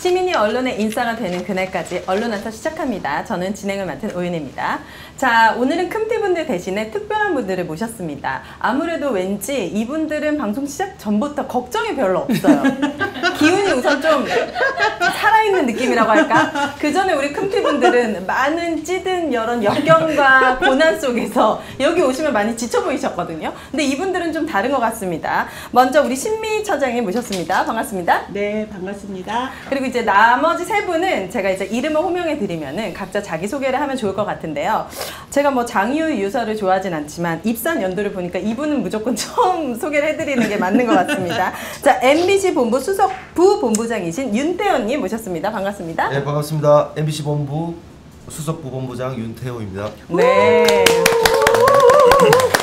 시민이 언론의 인싸가 되는 그날까지 언론한테 시작합니다. 저는 진행을 맡은 오윤혜입니다. 자, 오늘은 큼티분들 대신에 특별한 분들을 모셨습니다. 아무래도 왠지 이분들은 방송 시작 전부터 걱정이 별로 없어요. 기운이 우선 좀 살아있는 느낌이라고 할까? 그 전에 우리 큼티분들은 많은 찌든 여런 역경과 고난 속에서 여기 오시면 많이 지쳐 보이셨거든요. 근데 이분들은 좀 다른 것 같습니다. 먼저 우리 신미 처장님 모셨습니다. 반갑습니다. 네, 반갑습니다. 그리고 이제 나머지 세 분은 제가 이제 이름을 호명해 드리면은 각자 자기소개를 하면 좋을 것 같은데요. 제가 뭐 장유 유서를 좋아하진 않지만 입산 연도를 보니까 이분은 무조건 처음 소개를 해드리는 게 맞는 것 같습니다. 자, MBC 본부 수석 부본부장이신 윤태호님 모셨습니다. 반갑습니다. 네, 반갑습니다. MBC 본부 수석 부본부장 윤태호입니다. 네.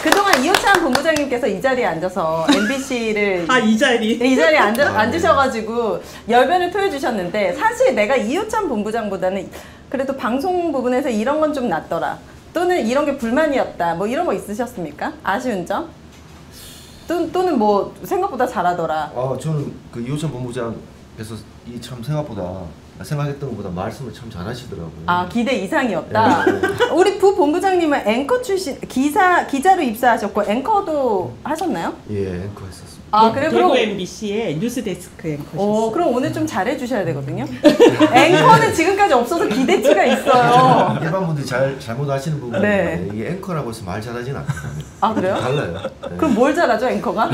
그동안 이호찬 본부장님께서 이 자리에 앉아서 MBC를 이 자리에 앉으셔가지고 열변을 토해주셨는데 사실 내가 이호찬 본부장보다는 그래도 방송 부분에서 이런 건 좀 낫더라 또는 이런 게 불만이었다 뭐 이런 거 있으셨습니까? 아쉬운 점? 또는 뭐 생각보다 잘하더라. 저는 그 이호찬 본부장께서 이 참 생각보다 생각했던 것보다 말씀을 참 잘하시더라고요. 아, 기대 이상이었다. 네. 우리 부본부장님은 앵커 출신, 기자로 입사하셨고 앵커도 하셨나요? 예, 앵커 했었습니다. 아, 그래요? 대구 MBC의 뉴스데스크 앵커셨어요. 그럼 오늘 좀 잘해주셔야 되거든요. 앵커는 지금까지 없어서 기대치가 있어요. 일반 분들이 잘못 아시는 부분이 네. 이게 앵커라고 해서 말 잘하진 않거든요. 아, 그래요? 달라요. 네. 그럼 뭘 잘하죠, 앵커가?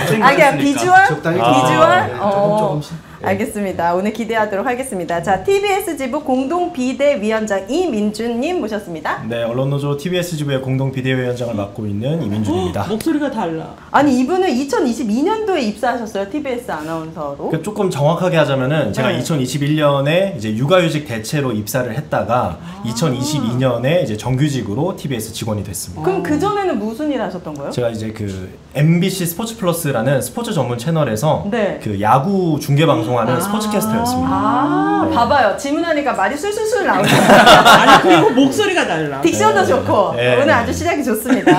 그냥 비주얼? 적당히 비주얼? 네, 조금씩. 네. 알겠습니다. 오늘 기대하도록 하겠습니다. 자, TBS 지부 공동 비대위원장 이민준님 모셨습니다. 네, 언론노조 TBS 지부의 공동 비대위원장을 맡고 있는 이민준입니다. 목소리가 달라. 아니, 이분은 2022년도에 입사하셨어요, TBS 아나운서로. 그러니까 조금 정확하게 하자면은 제가 2021년에 이제 육아휴직 대체로 입사를 했다가 2022년에 이제 정규직으로 TBS 직원이 됐습니다. 그럼 그 전에는 무슨 일 하셨던 거예요? 제가 이제 그 MBC 스포츠 플러스라는 스포츠 전문 채널에서 네. 그 야구 중계 방송하는 스포츠캐스터였습니다. 네. 봐봐요. 질문하니까 말이 술술술 나오죠. 아니, 그리고 목소리가 달라. 딕션도 좋고 네. 오늘 아주 시작이 좋습니다.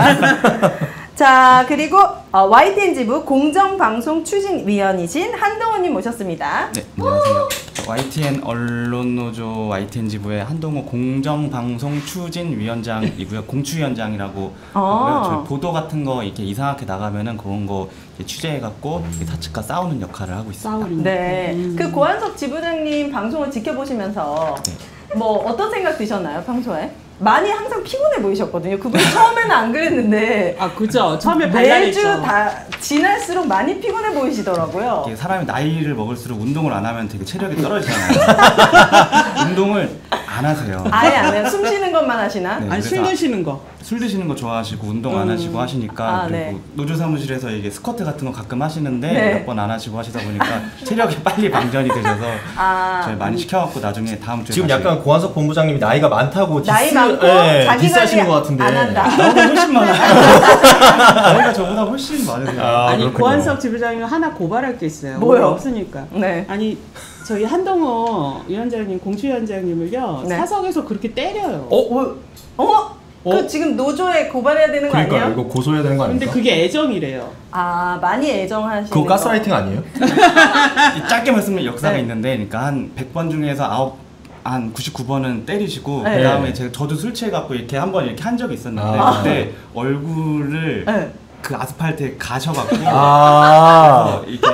자, 그리고 YTN 지부 공정방송 추진위원이신 한동호님 모셨습니다. 네, 안녕하세요. YTN 언론노조 YTN 지부의 한동호 공정방송 추진위원장이고요. 공추위원장이라고 하고요. 저희 보도 같은 거 이렇게 이상하게 나가면은 그런 거 취재해갖고 사측과 싸우는 역할을 하고 있습니다. 네, 그 고한석 지부장님 방송을 지켜보시면서 뭐 어떤 생각 드셨나요, 평소에? 많이 항상 피곤해 보이셨거든요. 그분이 처음에는 안 그랬는데 그죠. 처음에 매주 발랄했죠. 다 지날수록 많이 피곤해 보이시더라고요. 이게 사람이 나이를 먹을수록 운동을 안 하면 되게 체력이 떨어지잖아요. 운동을 안 하세요. 아예 안 해요. 숨 쉬는 것만 하시나? 네. 아니, 술 드시는 거. 술 드시는 거 좋아하시고 운동 안 하시고 하시니까 그리고 네. 노조 사무실에서 이게 스쿼트 같은 거 가끔 하시는데 네. 몇 번 안 하시고 하시다 보니까 체력이 빨리 방전이 되셔서 저희 많이 시켜갖고 나중에 다음 주에 지금 다시 약간 고한석 본부장님이 나이가 많다고 나이 많고 자기 디스하시는 관리 것 같은데. 안 한다. 나보다 훨씬 많아요. 나이가 저보다 훨씬 많으세요. 아니, 그렇군요. 고한석 지부장님 하나 고발할 게 있어요. 뭐요? 없으니까. 네. 아니, 저희 한동호 위원장님, 공추위원장님을요. 네. 사석에서 그렇게 때려요. 어머? 그 지금 노조에 고발해야 되는 거 그러니까 아니에요? 이거 고소해야 되는 거 근데 아닙니까? 그게 애정이래요. 아, 많이 애정하시는 그거 거. 가스라이팅 아니에요? 짧게 말씀드리면 역사가 네. 있는데, 그러니까 한 100번 중에서 한 99번은 때리시고 네. 그 다음에 저도 술 취해갖고 이렇게 한번 이렇게 한 적이 있었는데 그때 얼굴을 네. 그 아스팔트에 가셔갖고 이렇게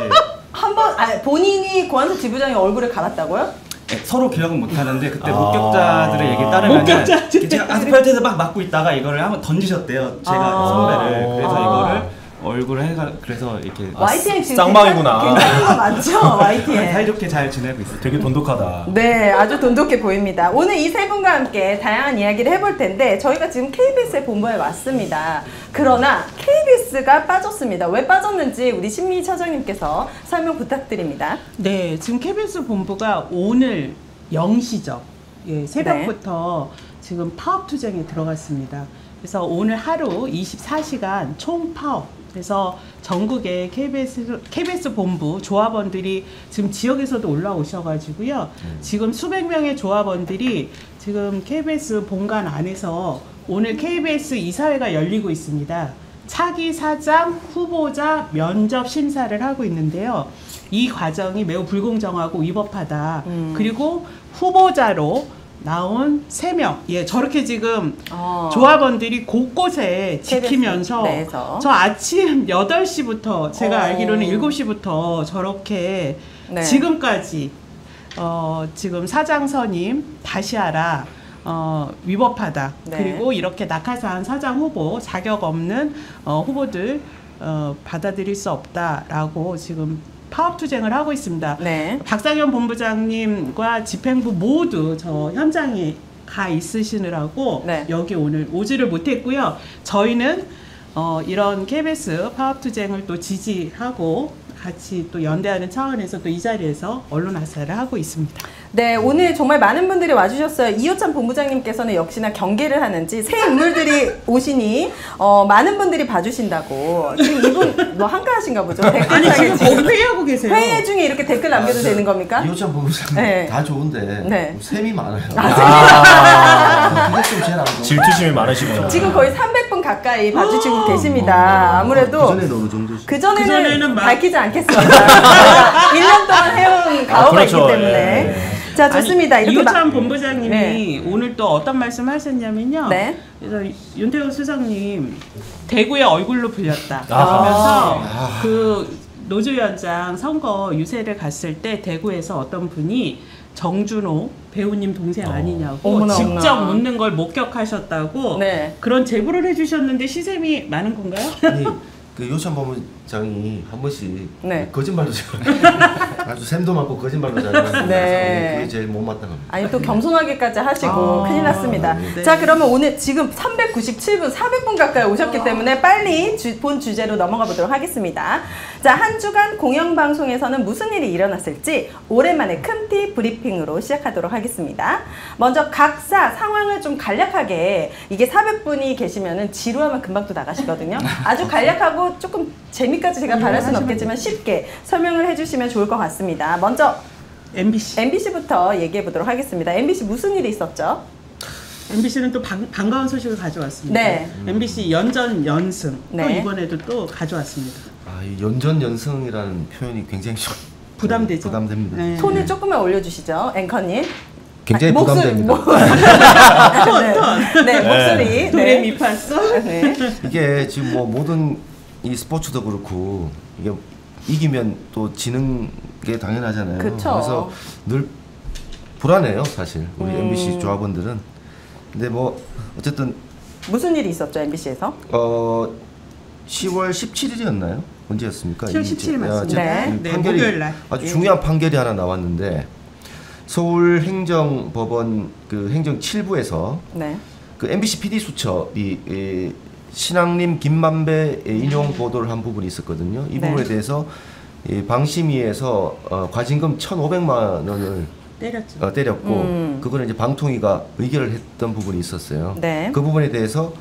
한번 본인이 고한석 지부장의 얼굴에 갈았다고요? 서로 기억은 못하는데 그때 목격자들의 얘기에 따르면 제가 아스팔트에서 막 맞고 있다가 이거를 한번 던지셨대요. 제가 선배를. 그래서 이거를 얼굴을 그래서 이렇게 YTN 지금 쌍방이구나. 괜찮은 거 맞죠? YTN. 사이좋게 잘 지내고 있어요. 되게 돈독하다. 네, 아주 돈독해 보입니다. 오늘 이 세 분과 함께 다양한 이야기를 해볼 텐데 저희가 지금 KBS의 본부에 왔습니다. 그러나 KBS가 빠졌습니다. 왜 빠졌는지 우리 신미 차장님께서 설명 부탁드립니다. 네, 지금 KBS 본부가 오늘 0시죠. 예, 새벽부터 지금 파업 투쟁에 들어갔습니다. 그래서 오늘 하루 24시간 총 파업. 그래서 전국의 KBS 본부 조합원들이 지금 지역에서도 올라오셔가지고요. 지금 수백 명의 조합원들이 지금 KBS 본관 안에서 오늘 KBS 이사회가 열리고 있습니다. 차기 사장 후보자 면접 심사를 하고 있는데요. 이 과정이 매우 불공정하고 위법하다. 그리고 후보자로 나온 3명. 예, 저렇게 지금 조합원들이 곳곳에 지키면서 내에서. 저 아침 8시부터 제가 어. 알기로는 7시부터 저렇게 네. 지금까지 지금 사장 선임 다시 하라. 위법하다. 네. 그리고 이렇게 낙하산 사장 후보 자격 없는 후보들 받아들일 수 없다라고 지금 파업투쟁을 하고 있습니다. 네. 박상현 본부장님과 집행부 모두 저 현장에 가 있으시느라고 네. 여기 오늘 오지를 못했고요. 저희는 이런 KBS 파업투쟁을 또 지지하고 같이 또 연대하는 차원에서 또 이 자리에서 언론 아사를 하고 있습니다. 네, 오늘 정말 많은 분들이 와주셨어요. 이호찬 본부장님께서는 역시나 경계를 하는지 새 인물들이 오시니 많은 분들이 봐주신다고. 지금 이분 뭐 한가하신가 보죠? 아니 댓글창에 지금 거기 회의하고 계세요. 회의 중에 이렇게 댓글 남겨도 되는 겁니까? 이호찬 본부장님 네. 다 좋은데 네. 셈이 많아요. 아, 그게 좀 제일 안 좋아. 질투심이 많으시구나. 지금 거의 300분 가까이 봐주시고 계십니다. 아무래도 그전에는 어느 정도지? 그전에는 막- 밝히지 않겠습니다. 제가 1년 동안 해온 가오가 그렇죠. 있기 때문에. 예. 자, 좋습니다. 아니, 이렇게 이호찬 막- 본부장님이 네. 오늘 또 어떤 말씀 하셨냐면요. 네. 그래서 윤태호 수석님 대구의 얼굴로 불렸다. 아. 그러면서 그 노조위원장 선거 유세를 갔을 때 대구에서 어떤 분이 정준호 배우님 동생 아니냐고 어머나, 직접 어머나. 묻는 걸 목격하셨다고 네. 그런 제보를 해주셨는데 시샘이 많은 건가요? 아니, 그 이호찬 본부장이 한 번씩 네. 거짓말도 잘 아주 샘도 많고 거짓말도 잘하는 네. 그게 제일 못마땅합니다. 아니 또 겸손하게까지 하시고 큰일 났습니다. 네. 자, 그러면 오늘 지금 397분, 400분 가까이 오셨기 때문에 빨리 본 주제로 넘어가 보도록 하겠습니다. 자, 한 주간 공영방송에서는 무슨 일이 일어났을지 오랜만에 큼티 브리핑으로 시작하도록 하겠습니다. 먼저 각사 상황을 좀 간략하게, 이게 400분이 계시면은 지루하면 금방 또 나가시거든요. 아주 간략하고 조금 재미까지 제가 바랄 수는 없겠지만 쉽게 설명을 해주시면 좋을 것 같습니다. 먼저 MBC. MBC부터 얘기해 보도록 하겠습니다. MBC 무슨 일이 있었죠? MBC는 또 반가운 소식을 가져왔습니다. 네. MBC 연전 연승. 또 네. 이번에도 또 가져왔습니다. 아, 이 연전연승이라는 표현이 굉장히 좀 부담되죠? 부담됩니다. 네. 톤을 조금만 올려주시죠, 앵커님. 굉장히 부담됩니다. 네, 목소리. 도레미파솔. 네. 이게 지금 뭐 모든 이 스포츠도 그렇고 이게 이기면 또 지는 게 당연하잖아요. 그쵸. 그래서 늘 불안해요, 사실 우리 MBC 조합원들은. 근데 뭐 어쨌든 무슨 일이 있었죠, MBC에서? 10월 17일이었나요? 언제였습니까? 10월 17일 맞습니다. 네. 네, 판결이 목요일 날. 아주 예. 중요한 판결이 하나 나왔는데 서울행정법원 그 행정 7부에서 네. 그 MBC PD 수첩이 신앙림 김만배 인용 보도를 한 부분이 있었거든요. 이 네. 부분에 대해서 방심위에서 과징금 1,500만 원을 때렸죠. 때렸고 그거는 이제 방통위가 의결을 했던 부분이 있었어요. 네. 그 부분에 대해서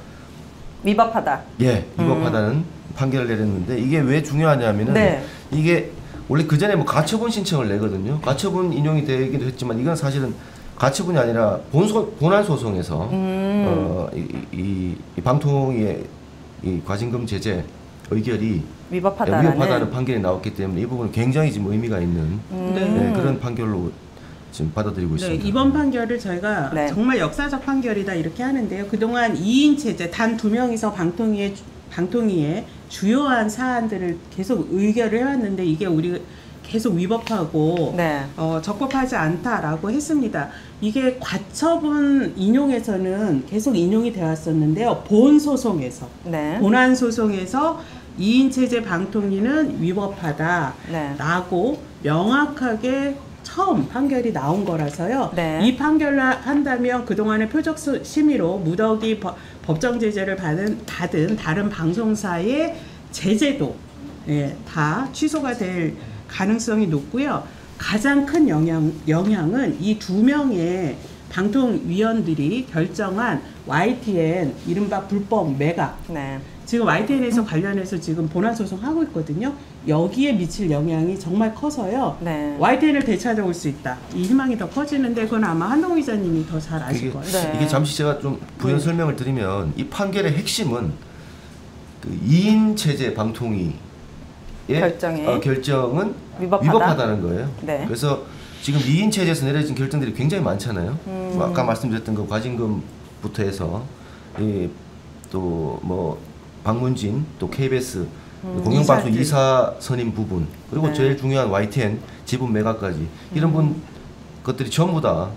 위법하다. 위법하다는 판결을 내렸는데 이게 왜 중요하냐면은 네. 이게 원래 그 전에 뭐 가처분 신청을 내거든요. 가처분 인용이 되기도 했지만 이건 사실은 가처분이 아니라 본안 소송에서 이 방통위의 이 과징금 제재 의결이 위법하다는 판결이 나왔기 때문에 이 부분은 굉장히 지금 의미가 있는 네. 그런 판결로 지금 받아들이고 네, 있습니다. 이번 판결을 저희가 네. 정말 역사적 판결이다 이렇게 하는데요. 그동안 2인 체제 단 2명이서 방통위의 주요한 사안들을 계속 의결을 해왔는데 이게 우리 계속 위법하고 네. 적법하지 않다라고 했습니다. 이게 과처분 인용에서는 계속 인용이 되어 왔었는데요. 본 소송에서 네. 본안 소송에서 2인 체제 방통위는 위법하다라고 명확하게 처음 판결이 나온 거라서요. 네. 이 판결을 한다면 그동안의 표적 심의로 무더기 법정 제재를 받은 다른 방송사의 제재도 다 취소가 될 가능성이 높고요. 가장 큰 영향은 이 2명의 방통위원들이 결정한 YTN 이른바 불법 매각. 네. 지금 YTN에서 관련해서 지금 본안 소송하고 있거든요. 여기에 미칠 영향이 정말 커서요. 네. YTN을 되찾아올 수 있다. 이 희망이 더 커지는데 그건 아마 한동 기자님이 더 잘 아실 거예요. 네. 이게 잠시 제가 좀 부연 설명을 드리면 이 판결의 핵심은 그 2인 체제 방통위의 결정은 위법하다는 거예요. 네. 그래서 지금 2인 체제에서 내려진 결정들이 굉장히 많잖아요. 뭐 아까 말씀드렸던 그 과징금부터 해서 또 뭐 방문진 또 KBS 공영방송 이사 선임 부분 그리고 네. 제일 중요한 YTN 지분 매각까지 이런 것들이 전부 다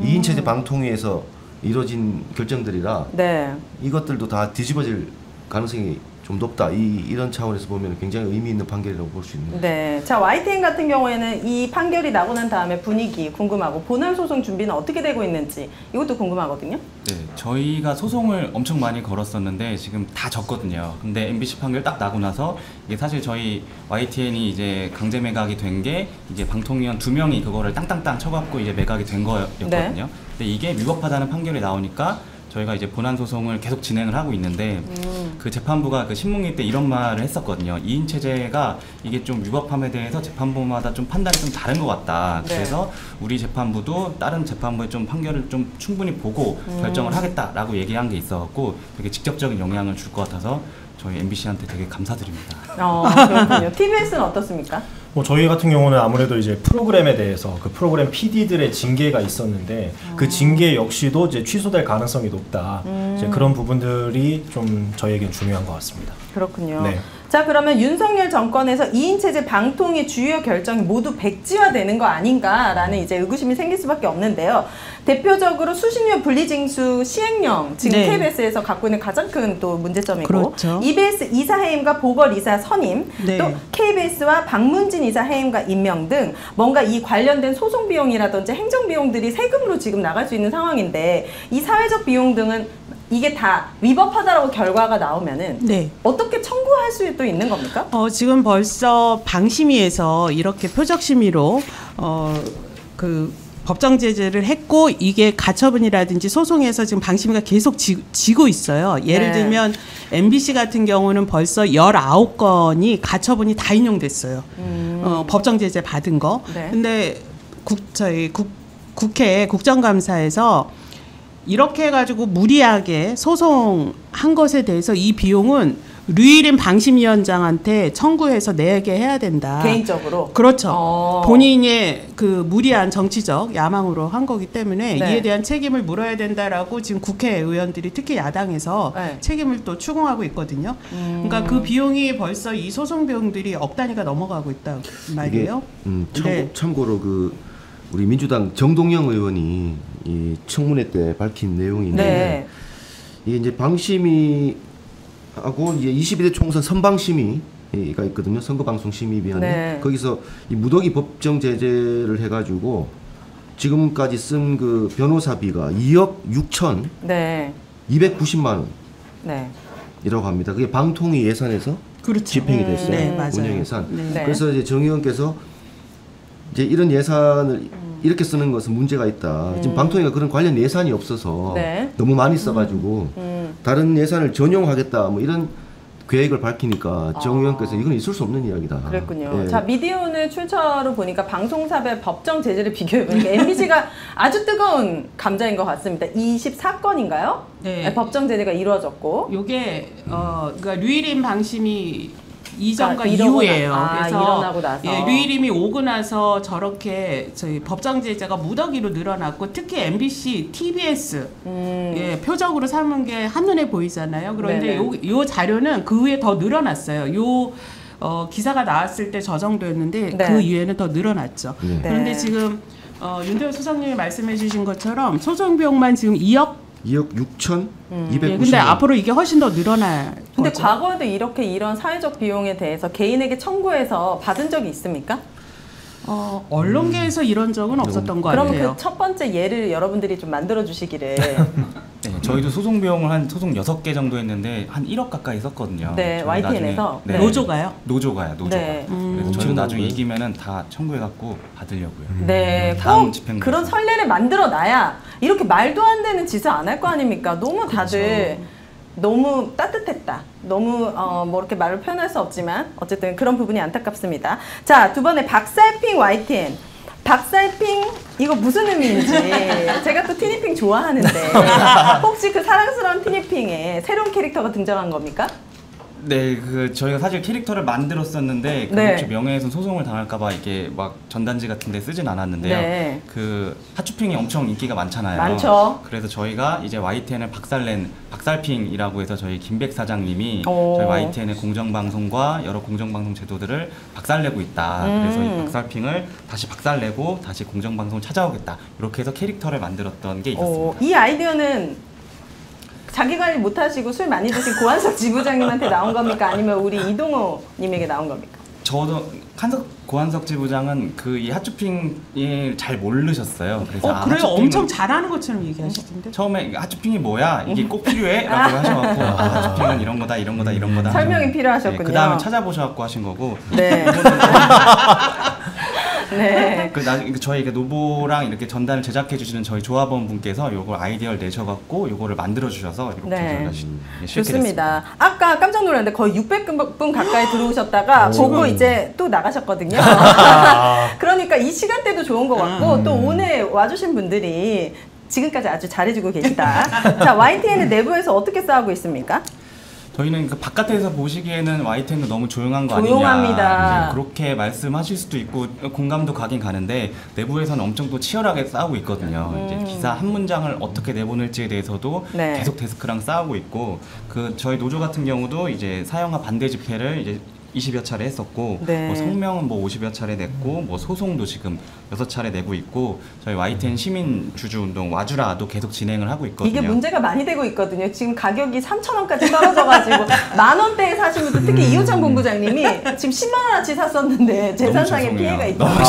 2인 체제 방통위에서 이루어진 결정들이라 네. 이것들도 다 뒤집어질 가능성이 좀 높다. 이런 차원에서 보면 굉장히 의미 있는 판결이라고 볼 수 있는. 네. 자, YTN 같은 경우에는 이 판결이 나고 난 다음에 분위기 궁금하고 본안 소송 준비는 어떻게 되고 있는지 이것도 궁금하거든요. 네, 저희가 소송을 엄청 많이 걸었었는데 지금 다 졌거든요. 근데 MBC 판결 딱 나고 나서 이게 사실 저희 YTN이 이제 강제 매각이 된 게 이제 방통위원 2명이 그거를 땅땅땅 쳐갖고 이제 매각이 된 거였거든요. 네. 근데 이게 위법하다는 판결이 나오니까 저희가 이제 본안 소송을 계속 진행을 하고 있는데 그 재판부가 그 신문기 때 이런 말을 했었거든요. 2인 체제가 이게 좀 위법함에 대해서 재판부마다 좀 판단이 좀 다른 것 같다. 네. 그래서 우리 재판부도 다른 재판부의 좀 판결을 좀 충분히 보고 결정을 하겠다라고 얘기한 게 있어갖고 되게 직접적인 영향을 줄 것 같아서 저희 MBC한테 되게 감사드립니다. 그렇군요. TBS는 어떻습니까? 뭐 저희 같은 경우는 아무래도 이제 프로그램에 대해서 그 프로그램 PD들의 징계가 있었는데 그 징계 역시도 이제 취소될 가능성이 높다. 이제 그런 부분들이 좀 저희에겐 중요한 것 같습니다. 그렇군요. 네. 자, 그러면 윤석열 정권에서 2인 체제 방통위 주요 결정이 모두 백지화되는 거 아닌가라는 이제 의구심이 생길 수밖에 없는데요. 대표적으로 수신료 분리징수 시행령 지금 네. KBS에서 갖고 있는 가장 큰 또 문제점이고 그렇죠. EBS 이사 해임과 보궐 이사 선임 네. 또 KBS와 박문진 이사 해임과 임명 등 뭔가 이 관련된 소송 비용이라든지 행정 비용들이 세금으로 지금 나갈 수 있는 상황인데 이 사회적 비용 등은 이게 다 위법하다라고 결과가 나오면은 네. 어떻게 청구할 수도 있는 겁니까? 지금 벌써 방심위에서 이렇게 표적심의로 그 법정 제재를 했고 이게 가처분이라든지 소송에서 지금 방심위가 계속 지고 있어요. 예를 네. 들면 MBC 같은 경우는 벌써 19건이 가처분이 다 인용됐어요. 법정 제재 받은 거. 네. 근데 국회 국정감사에서 이렇게 해가지고 무리하게 소송한 것에 대해서 이 비용은 류일인 방심위원장한테 청구해서 내게 해야 된다. 개인적으로. 그렇죠. 본인의 그 무리한 정치적 야망으로 한 거기 때문에 네. 이에 대한 책임을 물어야 된다라고 지금 국회의원들이 특히 야당에서 네. 책임을 또 추궁하고 있거든요. 그러니까 그 비용이 벌써 이 소송 비용들이 억 단위가 넘어가고 있다 말이에요. 이게 참고로 그 우리 민주당 정동영 의원이 이 청문회 때 밝힌 내용인데 네. 이게 이제 방심위하고 이제 22대 총선 선방심의가 있거든요. 선거방송심의위원회. 네. 거기서 이 무더기 법정 제재를 해가지고 지금까지 쓴 그 변호사비가 2억 6천 네. 290만 원이라고 네. 합니다. 그게 방통위 예산에서 그렇죠. 집행이 됐어요. 네, 맞아요. 운영 예산. 네. 그래서 이제 정 의원께서 이제 이런 예산을 이렇게 쓰는 것은 문제가 있다. 지금 방통위가 그런 관련 예산이 없어서 네. 너무 많이 써가지고 다른 예산을 전용하겠다. 뭐 이런 계획을 밝히니까 정 의원께서 이건 있을 수 없는 이야기다. 그랬군요. 예. 자, 미디어오늘 출처로 보니까 방송사별 법정 제재를 비교해보니까 MBC가 아주 뜨거운 감자인 것 같습니다. 24건인가요? 네. 법정 제재가 이루어졌고. 요게 그러니까 류일인 방심이 이전과 그러니까 이러고 이후예요. 일어나고 나서. 예, 류일임이 오고 나서 저렇게 저희 법정 제재가 무더기로 늘어났고 특히 MBC, TBS 예, 표적으로 삼은 게 한눈에 보이잖아요. 그런데 요 자료는 그 후에 더 늘어났어요. 기사가 나왔을 때 저 정도였는데 네. 그 이후에는 더 늘어났죠. 네. 그런데 지금 윤대호 수석님이 말씀해주신 것처럼 소송 비용만 지금 2억 6천 290만 예, 근데 앞으로 이게 훨씬 더 늘어날 근데 거죠. 과거에도 이렇게 이런 사회적 비용에 대해서 개인에게 청구해서 받은 적이 있습니까? 언론계에서 이런 적은 없었던 것 그럼 같아요. 그 첫 번째 예를 여러분들이 좀 만들어 주시기를. 네, 저희도 소송 비용을 한 소송 6개 정도 했는데 한 1억 가까이 썼거든요. 네, 저희 YTN에서. 나중에- 네. 노조가요? 노조가. 네. 그래서 저희도 나중에 이기면은 다 청구해갖고 받으려고요. 네, 다음 꼭 집행부에서. 그런 선례를 만들어 놔야 이렇게 말도 안 되는 짓을 안 할 거 아닙니까? 너무 다들 너무 따뜻했다. 너무 뭐 이렇게 말로 표현할 수 없지만 어쨌든 그런 부분이 안타깝습니다. 자, 두 번에 박살핑 YTN. 박살핑 이거 무슨 의미인지 제가 또 티니핑 좋아하는데 혹시 그 사랑스러운 티니핑에 새로운 캐릭터가 등장한 겁니까? 네, 저희가 사실 캐릭터를 만들었었는데 네. 혹시 명예훼손 소송을 당할까봐 이게 막 전단지 같은데 쓰진 않았는데요. 네. 핫쇼핑이 엄청 인기가 많잖아요. 많죠. 그래서 저희가 이제 YTN을 박살낸 박살핑이라고 해서 저희 김백 사장님이 오. 저희 YTN의 공정방송과 여러 공정방송 제도들을 박살내고 있다. 그래서 이 박살핑을 다시 박살내고 다시 공정방송을 찾아오겠다. 이렇게 해서 캐릭터를 만들었던 게 있었습니다. 이 아이디어는 자기 관리 못하시고 술 많이 드신 고한석 지부장님한테 나온 겁니까? 아니면 우리 이동호 님에게 나온 겁니까? 저도 고한석 지부장은 이 핫쇼핑을 잘 모르셨어요. 그래서 그래요? 핫쇼핑은 엄청 잘하는 것처럼 얘기하시던데. 처음에 핫쇼핑이 뭐야? 이게 꼭 필요해? 라고 하셔갖고 핫쇼핑은 이런 거다 이런 거다 이런 거다 설명이 필요하셨군요. 그 다음에 찾아보셔갖고 하신 거고 네. 네. 나중에 저희 노보랑 이렇게 전단을 제작해 주시는 저희 조합원 분께서 요걸 아이디어를 내셔갖고 요거를 만들어 주셔서 이렇게 네. 저희가 실게 좋습니다. 아까 깜짝 놀랐는데 거의 600분 가까이 들어오셨다가 보고 이제 또 나가셨거든요. 그러니까 이 시간대도 좋은 것 같고 또 오늘 와주신 분들이 지금까지 아주 잘해주고 계시다. 자, YTN의 내부에서 어떻게 싸우고 있습니까? 저희는 바깥에서 보시기에는 YTN도 너무 조용한 거 조용합니다. 아니냐 이제 그렇게 말씀하실 수도 있고 공감도 가긴 가는데 내부에서는 엄청 또 치열하게 싸우고 있거든요. 이제 기사 한 문장을 어떻게 내보낼지에 대해서도 네. 계속 데스크랑 싸우고 있고 저희 노조 같은 경우도 이제 사형화 반대 집회를 이제 20여 차례 했었고 네. 성명은 50여 차례 냈고 소송도 지금 6차례 내고 있고 저희 YTN 시민 주주 운동 와주라도 계속 진행을 하고 있거든요. 이게 문제가 많이 되고 있거든요. 지금 가격이 3,000원까지 떨어져가지고 만원대에 사신 분들 특히 이호찬 본부장님이 지금 10만원어치 샀었는데 재산상의 피해가 있다.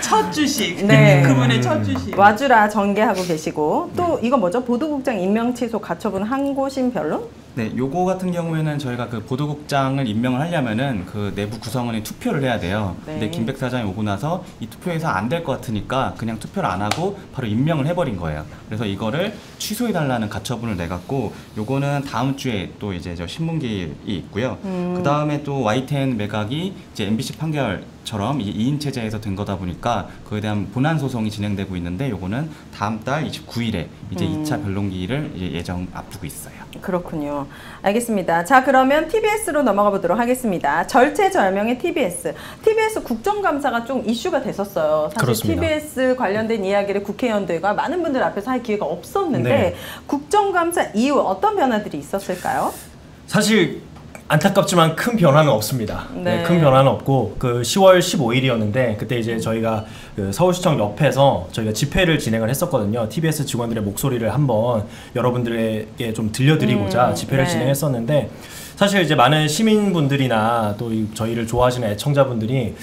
첫 주식. 네. 그분의 첫 주식. 와주라 전개하고 계시고 또 이거 뭐죠? 보도국장 임명 취소 가처분 항고심 변론? 네, 요거 같은 경우에는 저희가 보도국장을 임명을 하려면은 내부 구성원이 투표를 해야 돼요. 네. 근데 김백 사장이 오고 나서 이 투표에서 안 될 것 같으니까 그냥 투표를 안 하고 바로 임명을 해버린 거예요. 그래서 이거를 취소해달라는 가처분을 내갖고 요거는 다음 주에 또 이제 신문기일이 있고요. 그 다음에 또 YTN 매각이 이제 MBC 판결처럼 2인 체제에서 된 거다 보니까 그에 대한 본안 소송이 진행되고 있는데 요거는 다음 달 29일에 이제 2차 변론기일을 예정 앞두고 있어요. 그렇군요. 알겠습니다. 자, 그러면 TBS로 넘어가 보도록 하겠습니다. 절체절명의 TBS. TBS 국정감사가 좀 이슈가 됐었어요. 사실 그렇습니다. TBS 관련된 이야기를 국회의원들과 많은 분들 앞에서 할 기회가 없었는데 네. 국정감사 이후 어떤 변화들이 있었을까요? 사실 안타깝지만 큰 변화는 없습니다. 네. 네, 큰 변화는 없고 10월 15일이었는데 그때 이제 저희가 서울시청 옆에서 저희가 집회를 진행을 했었거든요. TBS 직원들의 목소리를 한번 여러분들에게 좀 들려드리고자 집회를 네. 진행했었는데 사실 이제 많은 시민분들이나 또 저희를 좋아하시는 애청자분들이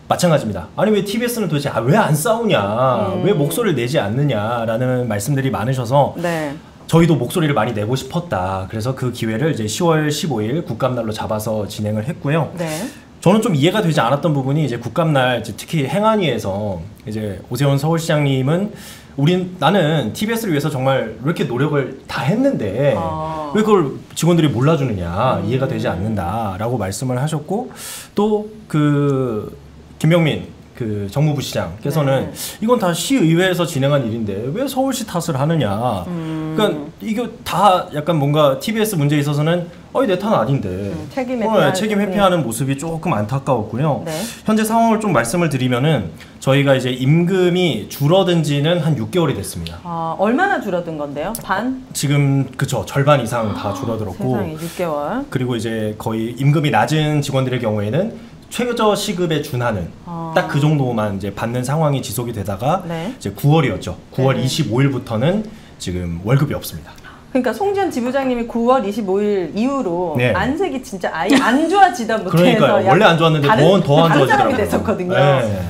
마찬가지입니다. 아니 왜 TBS는 도대체 왜 안 싸우냐, 왜 목소리를 내지 않느냐라는 말씀들이 많으셔서 네. 저희도 목소리를 많이 내고 싶었다. 그래서 그 기회를 이제 10월 15일 국감날로 잡아서 진행을 했고요. 네. 저는 좀 이해가 되지 않았던 부분이 이제 국감날 이제 특히 행안위에서 이제 오세훈 서울시장님은 나는 TBS를 위해서 정말 왜 이렇게 노력을 다 했는데 왜 그걸 직원들이 몰라주느냐 이해가 되지 않는다라고 말씀을 하셨고 또 김병민 정무부 시장께서는 이건 다 시의회에서 진행한 일인데 왜 서울시 탓을 하느냐. 그러니까 이게 다 약간 뭔가 TBS 문제에 있어서는 내 탓은 아닌데 책임 회피하는 모습이 조금 안타까웠고요. 네. 현재 상황을 좀 말씀을 드리면은 저희가 이제 임금이 줄어든 지는 한 6개월이 됐습니다. 얼마나 줄어든 건데요? 반? 지금 그쵸, 절반 이상 다 줄어들었고 세상에 6개월. 그리고 이제 거의 임금이 낮은 직원들의 경우에는 최저 시급에 준하는 딱 그 정도만 이제 받는 상황이 지속이 되다가 네. 이제 9월이었죠. 9월 네. 25일부터는 지금 월급이 없습니다. 그러니까 송지현 지부장님이 9월 25일 이후로 네. 안색이 진짜 아예 안 좋아지다 못해서 그러니까요. 원래 안 좋았는데 더 안 다른 사람이 좋아지더라고요. 됐었거든요. 네.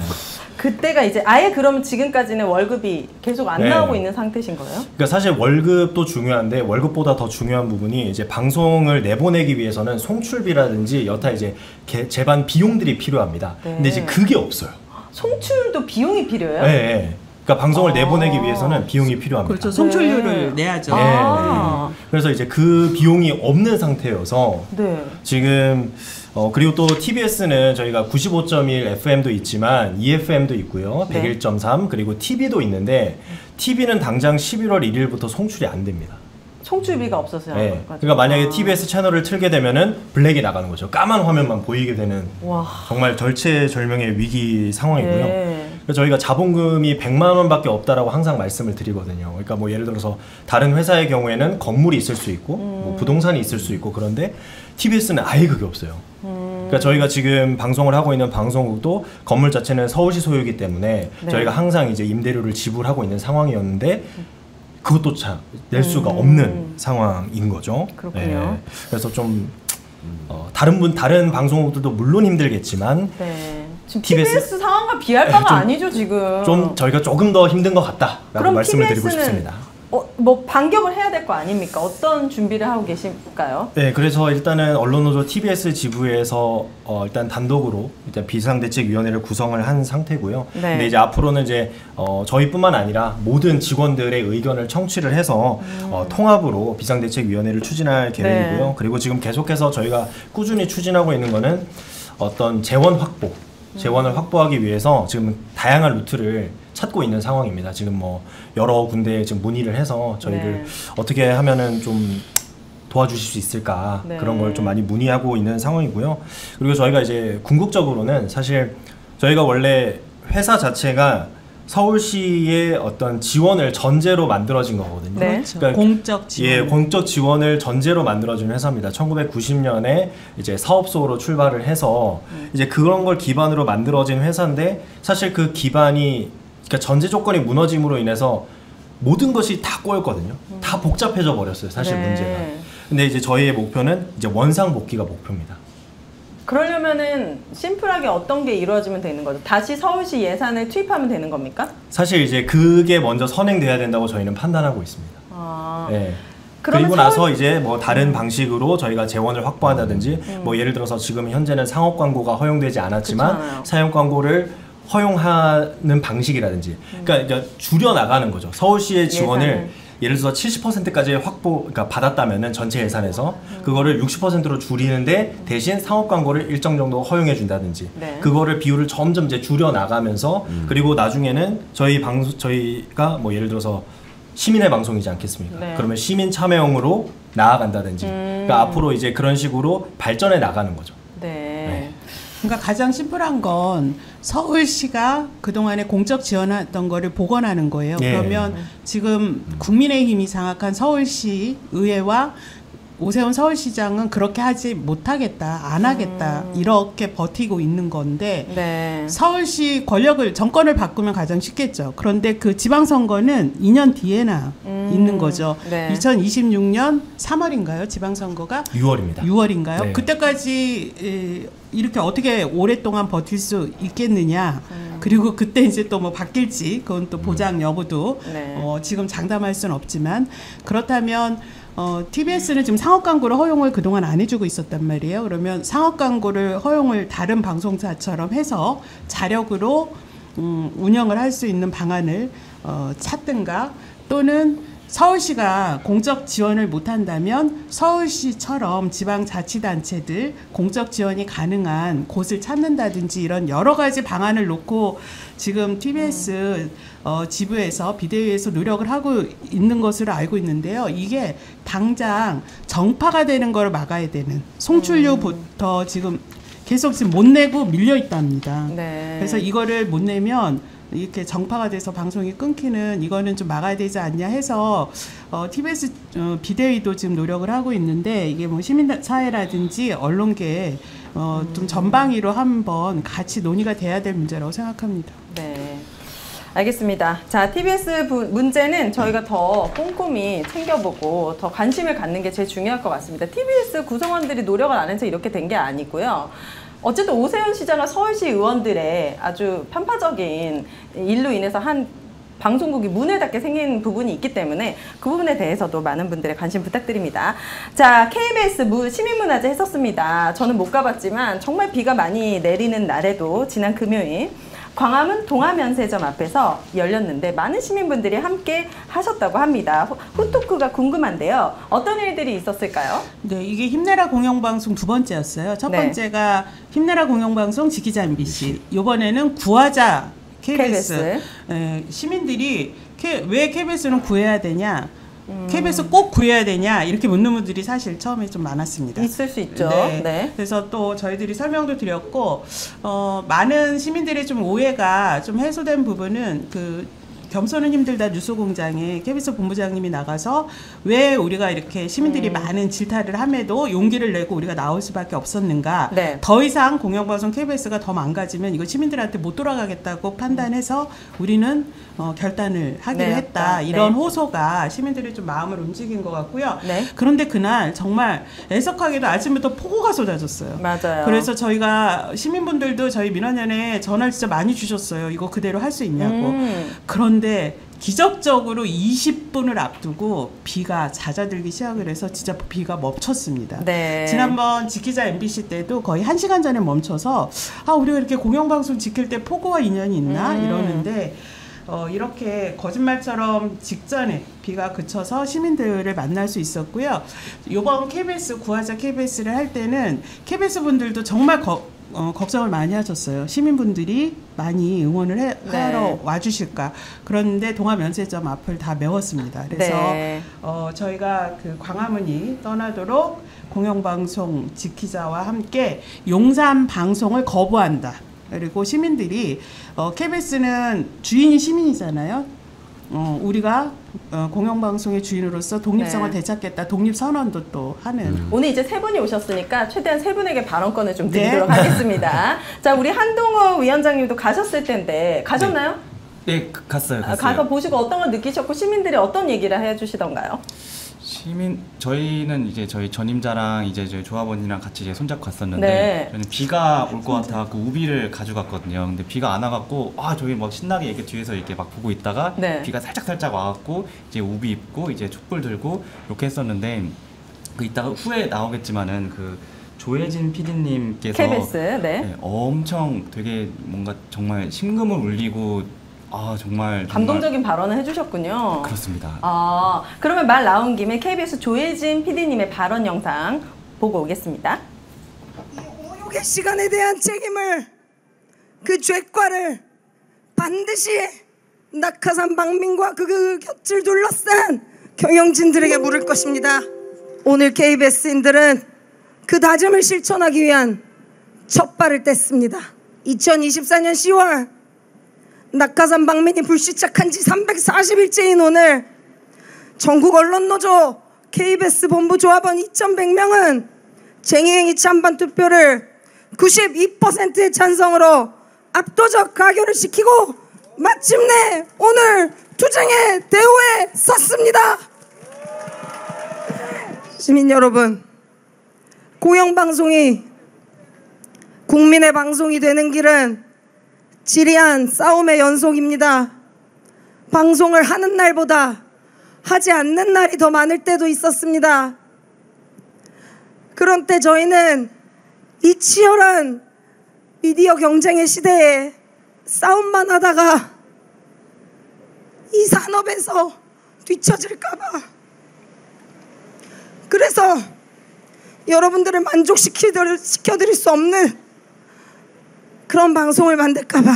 그때가 이제 아예 그럼 지금까지는 월급이 계속 안 네. 나오고 있는 상태신 거예요? 그러니까 사실 월급도 중요한데 월급보다 더 중요한 부분이 이제 방송을 내보내기 위해서는 송출비라든지 여타 이제 제반 비용들이 필요합니다. 네. 근데 이제 그게 없어요. 송출도 비용이 필요해요? 네. 네. 그러니까 방송을 내보내기 위해서는 비용이 필요합니다. 그렇죠. 송출료를 내야죠. 네. 그래서 이제 그 비용이 없는 상태여서 네. 지금 그리고 또 TBS는 저희가 95.1 FM도 있지만 EFM도 있고요. 네. 101.3 그리고 TV도 있는데 TV는 당장 11월 1일부터 송출이 안 됩니다. 송출비가 없어서요. 네. 그러니까 만약에 TBS 채널을 틀게 되면은 블랙이 나가는 거죠. 까만 화면만 보이게 되는 와. 정말 절체절명의 위기 상황이고요. 네. 그래서 저희가 자본금이 100만 원밖에 없다라고 항상 말씀을 드리거든요. 그러니까 뭐 예를 들어서 다른 회사의 경우에는 건물이 있을 수 있고 뭐 부동산이 있을 수 있고 그런데 TBS는 아예 그게 없어요. 그러니까 저희가 지금 방송을 하고 있는 방송국도 건물 자체는 서울시 소유이기 때문에 네. 저희가 항상 이제 임대료를 지불하고 있는 상황이었는데 그것조차 낼 수가 없는 상황인 거죠. 그렇군요. 그래서 좀 다른 방송국들도 물론 힘들겠지만 네. 지금 TBS? TBS 상황과 비할 바가 좀- 아니죠 지금. 좀 저희가 조금 더 힘든 것 같다라고 그럼 말씀을 드리고 TBS 는 싶습니다. 뭐 반격을 해야 될 거 아닙니까? 어떤 준비를 하고 계실까요? 네, 그래서 일단은 언론노조 TBS 지부에서 일단 단독으로 일단 비상대책위원회를 구성을 한 상태고요. 네. 근데 이제 앞으로는 이제 저희뿐만 아니라 모든 직원들의 의견을 청취를 해서 통합으로 비상대책위원회를 추진할 계획이고요. 네. 그리고 지금 계속해서 저희가 꾸준히 추진하고 있는 거는 어떤 재원 확보. 재원을 확보하기 위해서 지금 다양한 루트를 찾고 있는 상황입니다. 지금 뭐 여러 군데에 지금 문의를 해서 저희를 네. 어떻게 하면은 좀 도와주실 수 있을까 네. 그런 걸 좀 많이 문의하고 있는 상황이고요. 그리고 저희가 이제 궁극적으로는 사실 저희가 원래 회사 자체가 서울시의 어떤 지원을 전제로 만들어진 거거든요. 네. 그렇죠. 그러니까 공적 지원. 예, 공적 지원을 전제로 만들어진 회사입니다. 1990년에 이제 사업소로 출발을 해서 이제 그런 걸 기반으로 만들어진 회사인데 사실 그 기반이 그러니까 전제 조건이 무너짐으로 인해서 모든 것이 다 꼬였거든요. 다 복잡해져 버렸어요. 사실 네. 문제가. 근데 이제 저희의 목표는 이제 원상복귀가 목표입니다. 그러려면은 심플하게 어떤 게 이루어지면 되는 거죠? 다시 서울시 예산을 투입하면 되는 겁니까? 사실 이제 그게 먼저 선행돼야 된다고 저희는 판단하고 있습니다. 아, 네. 그러면 그리고 나서 이제 뭐 다른 방식으로 저희가 재원을 확보한다든지 음. 뭐 예를 들어서 지금 현재는 상업 광고가 허용되지 않았지만 그렇잖아요. 사용 광고를 허용하는 방식이라든지 그러니까 줄여 나가는 거죠. 서울시의 지원을 예산을. 예를 들어서 70%까지 그러니까 받았다면은 전체 예산에서 그거를 60%로 줄이는데 대신 상업 광고를 일정 정도 허용해 준다든지 네. 그거를 비율을 점점 이제 줄여 나가면서 그리고 나중에는 저희가 뭐 예를 들어서 시민의 방송이지 않겠습니까? 네. 그러면 시민 참여형으로 나아간다든지 그러니까 앞으로 이제 그런 식으로 발전해 나가는 거죠. 네. 그러니까 가장 심플한 건 서울시가 그동안에 공적 지원했던 거를 복원하는 거예요. 예. 그러면 지금 국민의힘이 장악한 서울시 의회와 오세훈 서울시장은 그렇게 하지 못하겠다, 안 하겠다 이렇게 버티고 있는 건데 네. 서울시 권력을 정권을 바꾸면 가장 쉽겠죠. 그런데 그 지방선거는 2년 뒤에나 있는 거죠. 네. 2026년 3월인가요? 지방선거가 6월입니다. 6월인가요? 네. 그때까지 이렇게 어떻게 오랫동안 버틸 수 있겠느냐. 그리고 그때 이제 또 뭐 바뀔지 그건 또 보장 여부도 네. 지금 장담할 수는 없지만 그렇다면 TBS는 지금 상업 광고를 허용을 그동안 안 해주고 있었단 말이에요. 그러면 상업 광고를 허용을 다른 방송사처럼 해서 자력으로 운영을 할 수 있는 방안을 찾든가 또는 서울시가 공적 지원을 못한다면 서울시처럼 지방자치단체들 공적 지원이 가능한 곳을 찾는다든지 이런 여러 가지 방안을 놓고 지금 TBS 지부에서 비대위에서 노력을 하고 있는 것으로 알고 있는데요. 이게 당장 정파가 되는 걸 막아야 되는 송출료부터 지금 계속 지금 못 내고 밀려 있답니다. 네. 그래서 이거를 못 내면 이렇게 정파가 돼서 방송이 끊기는 이거는 좀 막아야 되지 않냐 해서 TBS 비대위도 지금 노력을 하고 있는데 이게 뭐 시민사회라든지 언론계 좀 전방위로 한번 같이 논의가 돼야 될 문제라고 생각합니다. 네. 알겠습니다. 자, TBS 문제는 저희가 더 꼼꼼히 챙겨보고 더 관심을 갖는 게 제일 중요할 것 같습니다. TBS 구성원들이 노력을 안 해서 이렇게 된 게 아니고요. 어쨌든 오세훈 시장과 서울시 의원들의 아주 편파적인 일로 인해서 한 방송국이 문을 닫게 생긴 부분이 있기 때문에 그 부분에 대해서도 많은 분들의 관심 부탁드립니다. 자, KBS 시민문화제 했었습니다. 저는 못 가봤지만 정말 비가 많이 내리는 날에도 지난 금요일 광화문 동아면세점 앞에서 열렸는데 많은 시민분들이 함께 하셨다고 합니다. 후토크가 궁금한데요. 어떤 일들이 있었을까요? 네, 이게 힘내라 공영방송 두 번째였어요. 첫 네. 번째가 힘내라 공영방송 지키자 MBC. 이번에는 구하자 KBS. KBS. 시민들이 왜 KBS는 구해야 되냐? KBS 꼭 구해야 되냐 이렇게 묻는 분들이 사실 처음에 좀 많았습니다. 있을 수 있죠. 네. 네. 그래서 또 저희들이 설명도 드렸고 많은 시민들의 좀 오해가 좀 해소된 부분은 겸손은 힘들다 뉴스공장에 KBS 본부장님이 나가서 왜 우리가 이렇게 시민들이 많은 질타를 함에도 용기를 내고 우리가 나올 수밖에 없었는가. 네. 더 이상 공영방송 KBS가 더 망가지면 이거 시민들한테 못 돌아가겠다고 판단해서 우리는 결단을 하기로 네, 했다. 이런 네. 호소가 시민들의 좀 마음을 움직인 것 같고요. 네. 그런데 그날 정말 애석하게도 아침부터 폭우가 쏟아졌어요. 맞아요. 그래서 저희가 시민분들도 저희 민원연에 전화를 진짜 많이 주셨어요. 이거 그대로 할 수 있냐고. 그런데 기적적으로 20분을 앞두고 비가 잦아들기 시작을 해서 진짜 비가 멈췄습니다. 네. 지난번 지키자 MBC 때도 거의 1시간 전에 멈춰서 우리가 이렇게 공영방송 지킬 때 폭우와 인연이 있나 이러는데 이렇게 거짓말처럼 직전에 비가 그쳐서 시민들을 만날 수 있었고요. 이번 KBS 구하자 KBS를 할 때는 KBS 분들도 정말 걱정을 많이 하셨어요. 시민분들이 많이 응원을 하러 와주실까. 그런데 동아면세점 앞을 다 메웠습니다. 그래서 네. 저희가 그 광화문이 떠나도록 공영방송 지키자와 함께 용산 방송을 거부한다. 그리고 시민들이 KBS는 주인이 시민이잖아요. 우리가 공영방송의 주인으로서 독립성을 네. 되찾겠다. 독립선언도 또 하는. 오늘 이제 세 분이 오셨으니까 최대한 세 분에게 발언권을 좀 드리도록 네. 하겠습니다. 자, 우리 한동호 위원장님도 가셨을 텐데 가셨나요? 네, 갔어요. 가서 보시고 어떤 걸 느끼셨고 시민들이 어떤 얘기를 해주시던가요? 저희는 이제 저희 전임자랑 이제 저희 조합원이랑 같이 이제 손잡고 갔었는데 네. 저는 비가 올 것 같아 갖고 우비를 가져갔거든요. 근데 비가 안 와갖고 저희 막 신나게 이렇게 뒤에서 이렇게 막 보고 있다가 네. 비가 살짝 와갖고 이제 우비 입고 이제 촛불 들고 이렇게 했었는데 이따가 후에 나오겠지만은 조혜진 PD님께서 KBS, 네. 엄청 되게 뭔가 정말 심금을 울리고 정말 감동적인 발언을 해주셨군요. 그렇습니다. 그러면 말 나온 김에 KBS 조혜진 PD님의 발언 영상 보고 오겠습니다. 이 오욕의 시간에 대한 책임을 그 죄과를 반드시 낙하산 방민과 그 곁을 둘러싼 경영진들에게 물을 것입니다. 오늘 KBS인들은 그 다짐을 실천하기 위한 첫 발을 뗐습니다. 2024년 10월 낙하산 방민이 불시착한 지 340일째인 오늘 전국 언론노조 KBS 본부 조합원 2,100명은 쟁의행위 찬반 투표를 92%의 찬성으로 압도적 가결을 시키고 마침내 오늘 투쟁의 대우에 섰습니다. 시민 여러분, 공영방송이 국민의 방송이 되는 길은 지리한 싸움의 연속입니다. 방송을 하는 날보다 하지 않는 날이 더 많을 때도 있었습니다. 그런 때 저희는 이 치열한 미디어 경쟁의 시대에 싸움만 하다가 이 산업에서 뒤처질까봐, 그래서 여러분들을 만족시켜드릴 수 없는 그런 방송을 만들까봐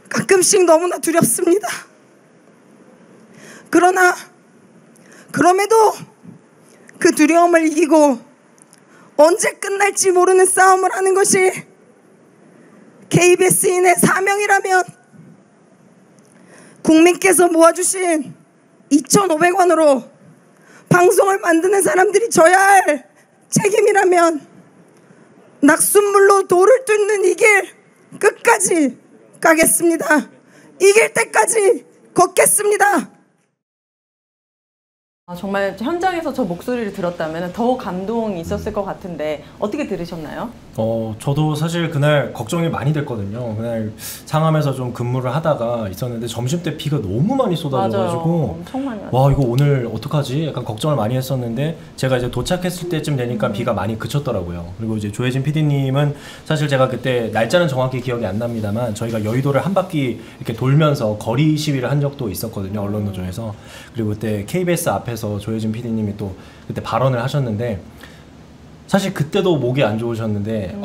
가끔씩 너무나 두렵습니다. 그럼에도 그 두려움을 이기고 언제 끝날지 모르는 싸움을 하는 것이 KBS인의 사명이라면 국민께서 모아주신 2,500원으로 방송을 만드는 사람들이 져야 할 책임이라면 낙숫물로 돌을 뚫는 이 길 끝까지 가겠습니다. 이길 때까지 걷겠습니다. 정말 현장에서 저 목소리를 들었다면 더 감동이 있었을 것 같은데 어떻게 들으셨나요? 저도 사실 그날 걱정이 많이 됐거든요. 그날 상암에서 좀 근무를 하다가 있었는데 점심 때 비가 너무 많이 쏟아져가지고 맞아요. 엄청 많이 왔어요. 와, 이거 오늘 어떡하지? 약간 걱정을 많이 했었는데 제가 이제 도착했을 때쯤 되니까 비가 많이 그쳤더라고요. 그리고 이제 조혜진 PD님은 사실 제가 그때 날짜는 정확히 기억이 안 납니다만 저희가 여의도를 한 바퀴 이렇게 돌면서 거리 시위를 한 적도 있었거든요. 언론노조에서. 그리고 그때 KBS 앞에서 조혜진 PD님이 또 그때 발언을 하셨는데 사실 그때도 목이 안 좋으셨는데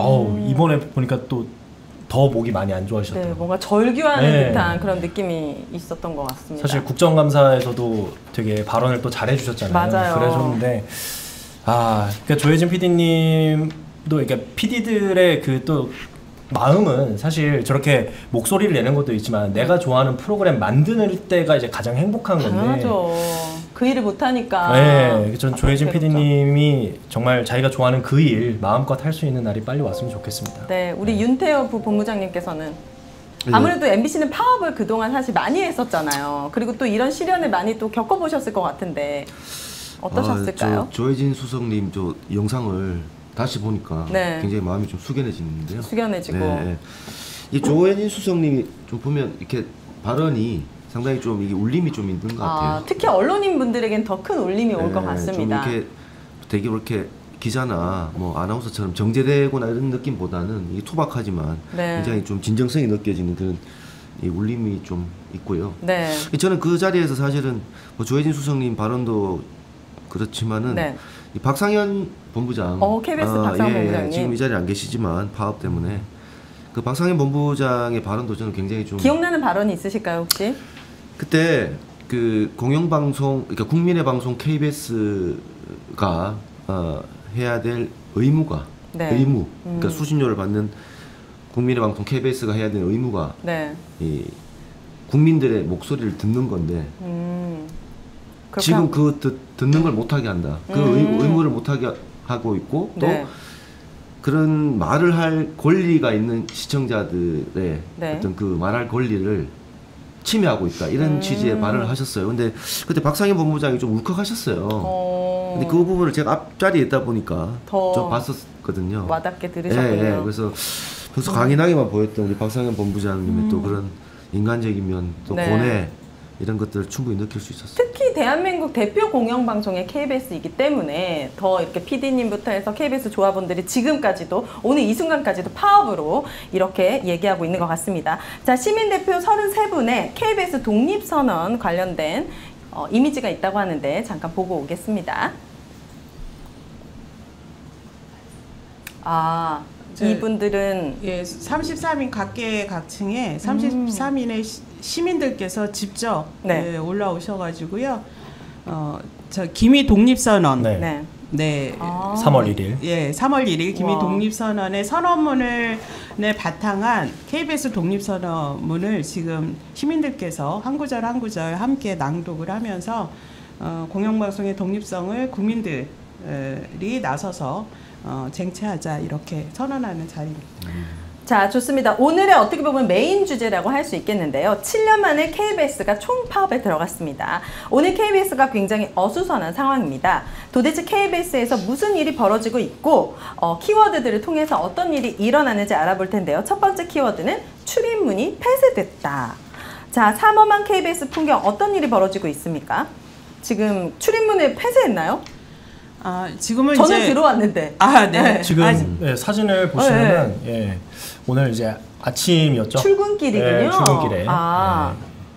이번에 보니까 또 더 목이 많이 안 좋아지셨더라고요. 네, 뭔가 절규하는 네. 듯한 그런 느낌이 있었던 것 같습니다. 사실 국정감사에서도 되게 발언을 또 잘해주셨잖아요. 맞아요. 그러셨는데 그러니까 조혜진 PD님도 이렇게 PD들의 그 또 마음은 사실 저렇게 목소리를 내는 것도 있지만 내가 좋아하는 프로그램 만드는 때가 이제 가장 행복한 건데. 당연하죠. 그 일을 못하니까. 네, 전 조혜진 괴롭죠. PD님이 정말 자기가 좋아하는 그 일 마음껏 할 수 있는 날이 빨리 왔으면 좋겠습니다. 네, 우리 윤태호 부본부장님께서는 아무래도 MBC는 파업을 그동안 사실 많이 했었잖아요. 그리고 또 이런 시련을 많이 또 겪어보셨을 것 같은데 어떠셨을까요? 조혜진 수석님 저 영상을 다시 보니까 네. 굉장히 마음이 좀 숙연해지는데요. 숙연해지고. 네. 이 조혜진 수석님이 좀 보면 이렇게 발언이 상당히 좀 이게 울림이 좀 있는 것 같아요. 특히 언론인 분들에겐 더 큰 울림이 올 것 같습니다. 좀 이렇게 되게 이렇게 기자나 뭐 아나운서처럼 정제되거나 이런 느낌보다는 이게 투박하지만 네. 굉장히 좀 진정성이 느껴지는 그런 이 울림이 좀 있고요. 네. 저는 그 자리에서 사실은 뭐 조혜진 수석님 발언도 그렇지만은 네. 이 박상현 본부장, KBS 박상현 본부장님. 지금 이 자리에 안 계시지만 파업 때문에 그 박상현 본부장의 발언도 저는 굉장히 좀 기억나는 발언이 있으실까요, 혹시? 그때 그 공영방송, 그러니까 국민의 방송 KBS가 해야 될 의무가 네. 의무, 그러니까 수신료를 받는 국민의 방송 KBS가 해야 되는 의무가 네. 이 국민들의 목소리를 듣는 건데 그렇게 지금 듣는 걸 못하게 한다. 그 의무를 못하게 하고 있고 또 네. 그런 말을 할 권리가 있는 시청자들의 네. 어떤 그 말할 권리를 침해하고 있다. 이런 취지의 발언을 하셨어요. 근데 그때 박상현 본부장이 좀 울컥하셨어요. 근데 그 부분을 제가 앞자리에 있다 보니까 더 좀 봤었거든요. 와닿게 들으셨군요. 예, 예. 그래서 벌써 강인하게만 보였던 우리 박상현 본부장님의 또 그런 인간적인 면, 또 네. 고뇌 이런 것들을 충분히 느낄 수 있었어요. 특히 대한민국 대표 공영방송의 KBS이기 때문에 더 이렇게 PD님부터 해서 KBS 조합원들이 지금까지도 오늘 이 순간까지도 파업으로 이렇게 얘기하고 있는 것 같습니다. 자, 시민대표 33분의 KBS 독립선언 관련된 이미지가 있다고 하는데 잠깐 보고 오겠습니다. 이분들은 33인 각계 각층에 33인의 시민들께서 직접 네. 올라오셔가지고요. 저 기미 독립선언. 네. 네. 네. 3월 1일. 예, 3월 1일 기미 와. 독립선언의 선언문을 바탕한 KBS 독립선언문을 지금 시민들께서 한 구절 한 구절 함께 낭독을 하면서 공영방송의 독립성을 국민들이 나서서 쟁취하자 이렇게 선언하는 자리입니다. 자, 좋습니다. 오늘의 어떻게 보면 메인 주제라고 할 수 있겠는데요. 7년 만에 KBS가 총파업에 들어갔습니다. 오늘 KBS가 굉장히 어수선한 상황입니다. 도대체 KBS에서 무슨 일이 벌어지고 있고 키워드들을 통해서 어떤 일이 일어나는지 알아볼 텐데요. 첫 번째 키워드는 출입문이 폐쇄됐다. 자, 삼엄한 KBS 풍경 어떤 일이 벌어지고 있습니까? 지금 출입문을 폐쇄했나요? 지금은 저는 이제 들어왔는데. 네. 지금 사진을 보시면은 오늘 이제 아침이었죠. 출근길이군요. 네, 출근길에.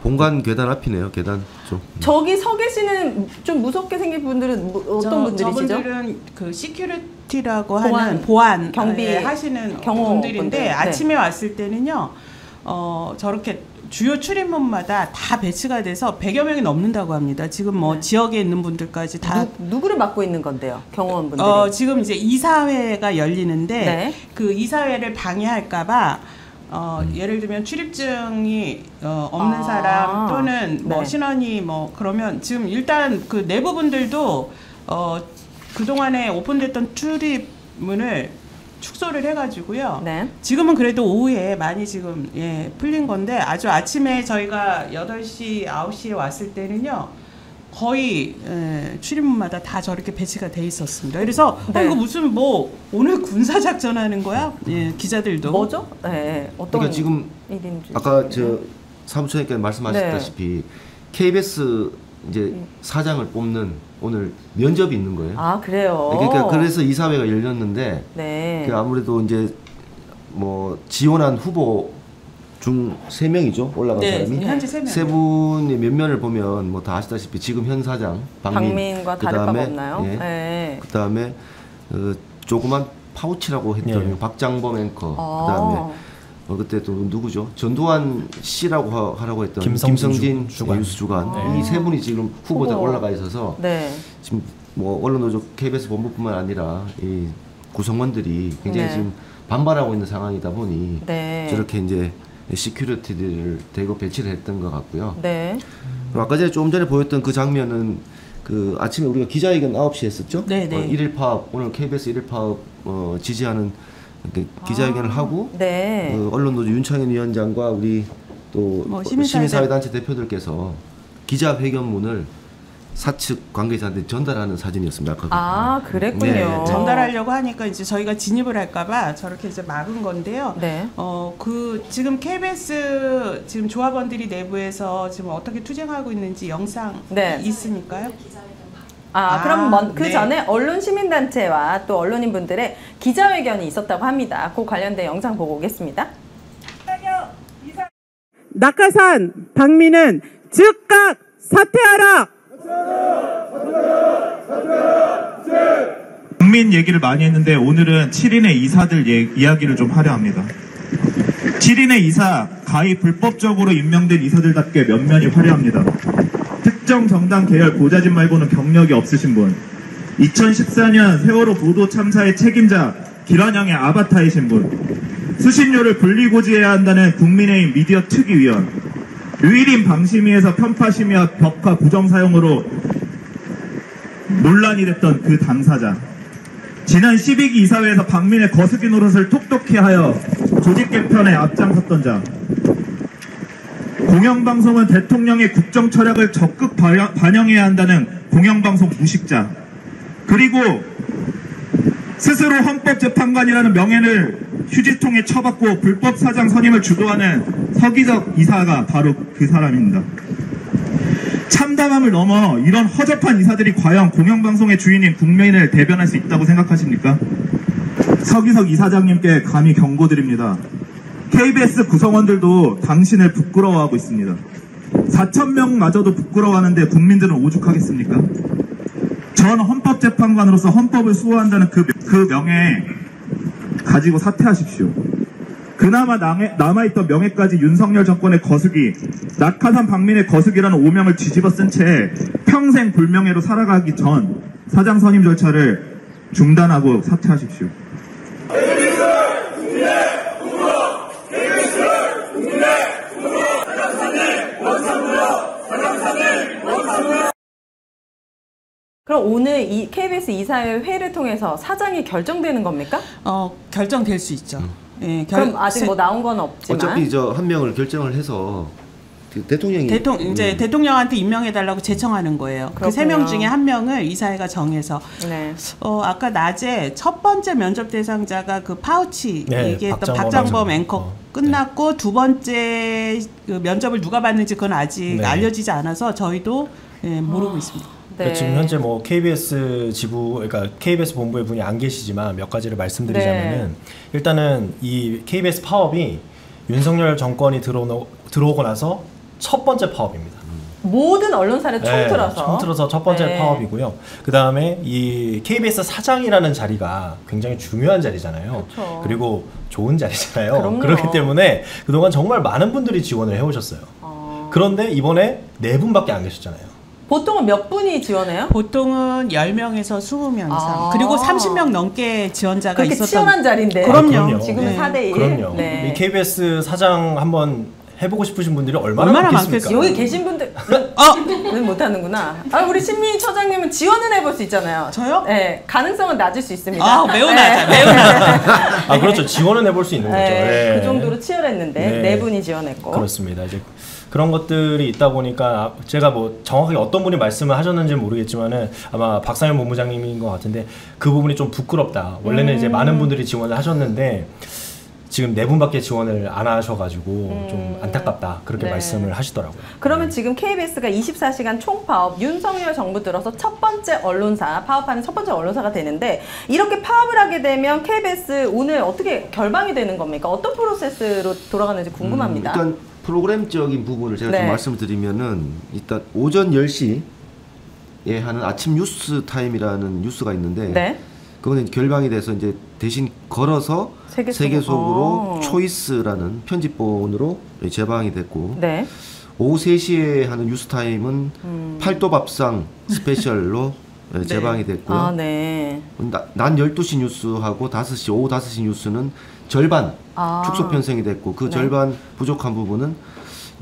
본관 계단 앞이네요. 계단 쪽. 저기 서 계시는 좀 무섭게 생긴 분들은 어떤 분들이시죠? 저분들은 그 시큐리티라고 보안, 하는 보안 경비 하시는 경호분들. 분들인데 네. 아침에 왔을 때는요. 저렇게 주요 출입문마다 다 배치가 돼서 100여 명이 넘는다고 합니다. 지금 뭐 지역에 있는 분들까지 다 누구를 맡고 있는 건데요? 경호원분들이. 지금 이제 이사회가 열리는데 네. 그 이사회를 방해할까봐 예를 들면 출입증이 없는 사람 또는 뭐 네. 신원이 뭐 그러면 지금 일단 그 내부분들도 그동안에 오픈됐던 출입문을 축소를 해가지고요. 네. 지금은 그래도 오후에 많이 지금 풀린 건데 아주 아침에 저희가 8시, 9시에 왔을 때는요. 거의 출입문마다 다 저렇게 배치가 돼 있었습니다. 그래서 네. 이거 무슨 뭐 오늘 군사작전 하는 거야? 기자들도. 뭐죠? 네. 어떤 그러니까 지금 일인지. 아까 저 사무처님께서 말씀하셨다시피 KBS 이제 사장을 뽑는 오늘 면접이 있는 거예요. 그래요? 그러니까 그래서 이사회가 열렸는데 네. 그 아무래도 이제 뭐 지원한 후보 중 3명이죠. 올라간 사람이. 현재 3명. 세 분의 면면을 보면 뭐 다 아시다시피 지금 현 사장 박민과 다를 바가 그다음에, 없나요? 예, 네. 그다음에 조그만 파우치라고 했던 예. 박장범 앵커, 그다음에 그때 또 누구죠? 전두환 씨라고 하라고 했던 김성진 주간. 뉴스 주간 네. 이 세 분이 지금 후보자 후보. 올라가 있어서 네. 지금 뭐 언론노조 KBS 본부뿐만 아니라 이 구성원들이 굉장히 네. 지금 반발하고 있는 상황이다 보니 네. 저렇게 이제 시큐리티들을 대거 배치를 했던 것 같고요. 네. 그리고 아까 전에 조금 전에 보였던 그 장면은 그 아침에 우리가 기자회견 9시에 했었죠? 네네. 1일 파업, 오늘 KBS 1일 파업 지지하는 기자회견을 하고 네. 그 언론노조 윤창현 위원장과 우리 또 뭐 시민사회단체 대표들께서 기자회견문을 사측 관계자한테 전달하는 사진이었습니다. 아, 그랬군요. 네. 전달하려고 하니까 이제 저희가 진입을 할까봐 저렇게 이제 막은 건데요. 네. 그 지금 KBS 지금 조합원들이 내부에서 지금 어떻게 투쟁하고 있는지 영상 네. 있으니까요. 그럼 그 네. 전에 언론 시민단체와 또 언론인분들의 기자회견이 있었다고 합니다. 그 관련된 영상 보고 오겠습니다. 낙하산 박민은 즉각 사퇴하라. 국민 얘기를 많이 했는데 오늘은 7인의 이사들 이야기를 좀 하려 합니다. 7인의 이사, 가히 불법적으로 임명된 이사들답게 면면이 화려합니다. 특정 정당 계열 보좌진 말고는 경력이 없으신 분, 2014년 세월호 보도 참사의 책임자 기란형의 아바타이신 분, 수신료를 분리고지해야 한다는 국민의힘 미디어 특위위원, 유일인 방심위에서 편파심의와 벽화 부정사용으로 논란이 됐던 그 당사자, 지난 12기 이사회에서 박민의 거스기 노릇을 톡톡히 하여 조직 개편에 앞장섰던 자, 공영방송은 대통령의 국정 철학을 적극 반영해야 한다는 공영방송 무식자, 그리고 스스로 헌법재판관이라는 명예를 휴지통에 쳐박고 불법 사장 선임을 주도하는 서기석 이사가 바로 그 사람입니다. 참담함을 넘어 이런 허접한 이사들이 과연 공영방송의 주인인 국민을 대변할 수 있다고 생각하십니까? 서기석 이사장님께 감히 경고드립니다. KBS 구성원들도 당신을 부끄러워하고 있습니다. 4,000명마저도 부끄러워하는데 국민들은 오죽하겠습니까? 전 헌법재판관으로서 헌법을 수호한다는 그 명예 가지고 사퇴하십시오. 그나마 남아있던 명예까지 윤석열 정권의 거수기, 낙하산 박민의 거수기라는 오명을 뒤집어 쓴 채 평생 불명예로 살아가기 전 사장 선임 절차를 중단하고 사퇴하십시오. 그럼 오늘 이 KBS 이사회 회를 통해서 사장이 결정되는 겁니까? 결정될 수 있죠. 예, 그럼 아직 뭐 나온 건 없지만 어차피 저 한 명을 결정을 해서 대통령이 이제 대통령한테 임명해달라고 제청하는 거예요. 그 세 명 중에 한 명을 이사회가 정해서. 네. 아까 낮에 첫 번째 면접 대상자가 그 파우치 네, 얘기했던 박장범 앵커 끝났고 두 번째 그 면접을 누가 받는지 그건 아직 네. 알려지지 않아서 저희도 모르고 있습니다. 네. 지금 현재 뭐 KBS 지부, 그러니까 KBS 본부의 분이 안 계시지만 몇 가지를 말씀드리자면은 네. 일단은 이 KBS 파업이 윤석열 정권이 들어오고 나서 첫 번째 파업입니다. 모든 언론사를 통틀어서 통틀어서 첫 번째 네. 파업이고요. 그 다음에 이 KBS 사장이라는 자리가 굉장히 중요한 자리잖아요. 그렇죠. 그리고 좋은 자리잖아요. 그럼요. 그렇기 때문에 그동안 정말 많은 분들이 지원을 해오셨어요. 그런데 이번에 4분밖에 안 계셨잖아요. 보통은 몇 분이 지원해요? 보통은 10명에서 20명 이상. 그리고 30명 넘게 지원자가 그렇게 있었던. 치열한 자리인데. 그럼요. 지금은 네. 4대1. 그럼요. 네. 이 KBS 사장 한번 해보고 싶으신 분들이 얼마나 많겠습니까? 많겠어요. 여기 계신 분들은 못하는구나. 우리 신민희 처장님은 지원은 해볼 수 있잖아요. 저요? 네, 가능성은 낮을 수 있습니다. 매우 낮아요. 매우 낮아요. 그렇죠. 지원은 해볼 수 있는 거죠. 네, 네. 그 정도로 치열했는데 네. 4분이 지원했고. 그렇습니다. 이제 그런 것들이 있다 보니까 제가 뭐 정확하게 어떤 분이 말씀을 하셨는지는 모르겠지만은 아마 박상현 본부장님인 것 같은데 그 부분이 좀 부끄럽다. 원래는 이제 많은 분들이 지원을 하셨는데 지금 4분밖에 지원을 안 하셔가지고 좀 안타깝다 그렇게 네. 말씀을 하시더라고요. 그러면 지금 KBS가 24시간 총파업, 윤석열 정부 들어서 첫 번째 언론사, 파업하는 첫 번째 언론사가 되는데 이렇게 파업을 하게 되면 KBS 오늘 어떻게 결방이 되는 겁니까? 어떤 프로세스로 돌아가는지 궁금합니다. 일단 프로그램적인 부분을 제가 네. 좀 말씀을 드리면은 일단 오전 10시에 하는 아침 뉴스 타임이라는 뉴스가 있는데 네. 그거는 결방이 돼서 이제 대신 걸어서 세계속으로 초이스라는 편집본으로 재방이 됐고 네. 오후 3시에 하는 뉴스타임은 팔도밥상 스페셜로 재방이 됐고요. 아, 네. 난 12시 뉴스하고 5시, 오후 5시 뉴스는 절반 축소 편성이 됐고 그 절반 부족한 부분은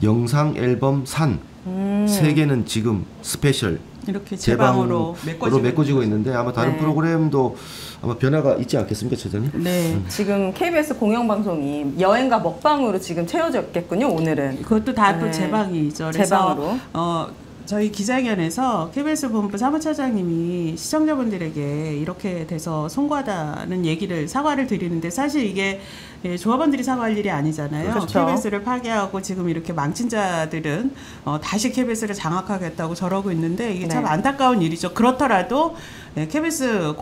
영상 앨범 산 3개는 지금 스페셜 이렇게 재방으로 메꿔지고 있는데 아마 다른 네. 프로그램도 아마 변화가 있지 않겠습니까, 처장님? 네. 지금 KBS 공영방송이 여행과 먹방으로 지금 채워졌겠군요, 오늘은. 그것도 다 또 네. 재방이죠. 그래서 재방으로. 저희 기자회견에서 KBS 본부 사무처장님이 시청자분들에게 이렇게 돼서 송구하다는 사과를 드리는데 사실 이게 조합원들이 사과할 일이 아니잖아요. 그렇죠. KBS를 파괴하고 지금 이렇게 망친 자들은 다시 KBS를 장악하겠다고 저러고 있는데 이게 참 네. 안타까운 일이죠. 그렇더라도 KBS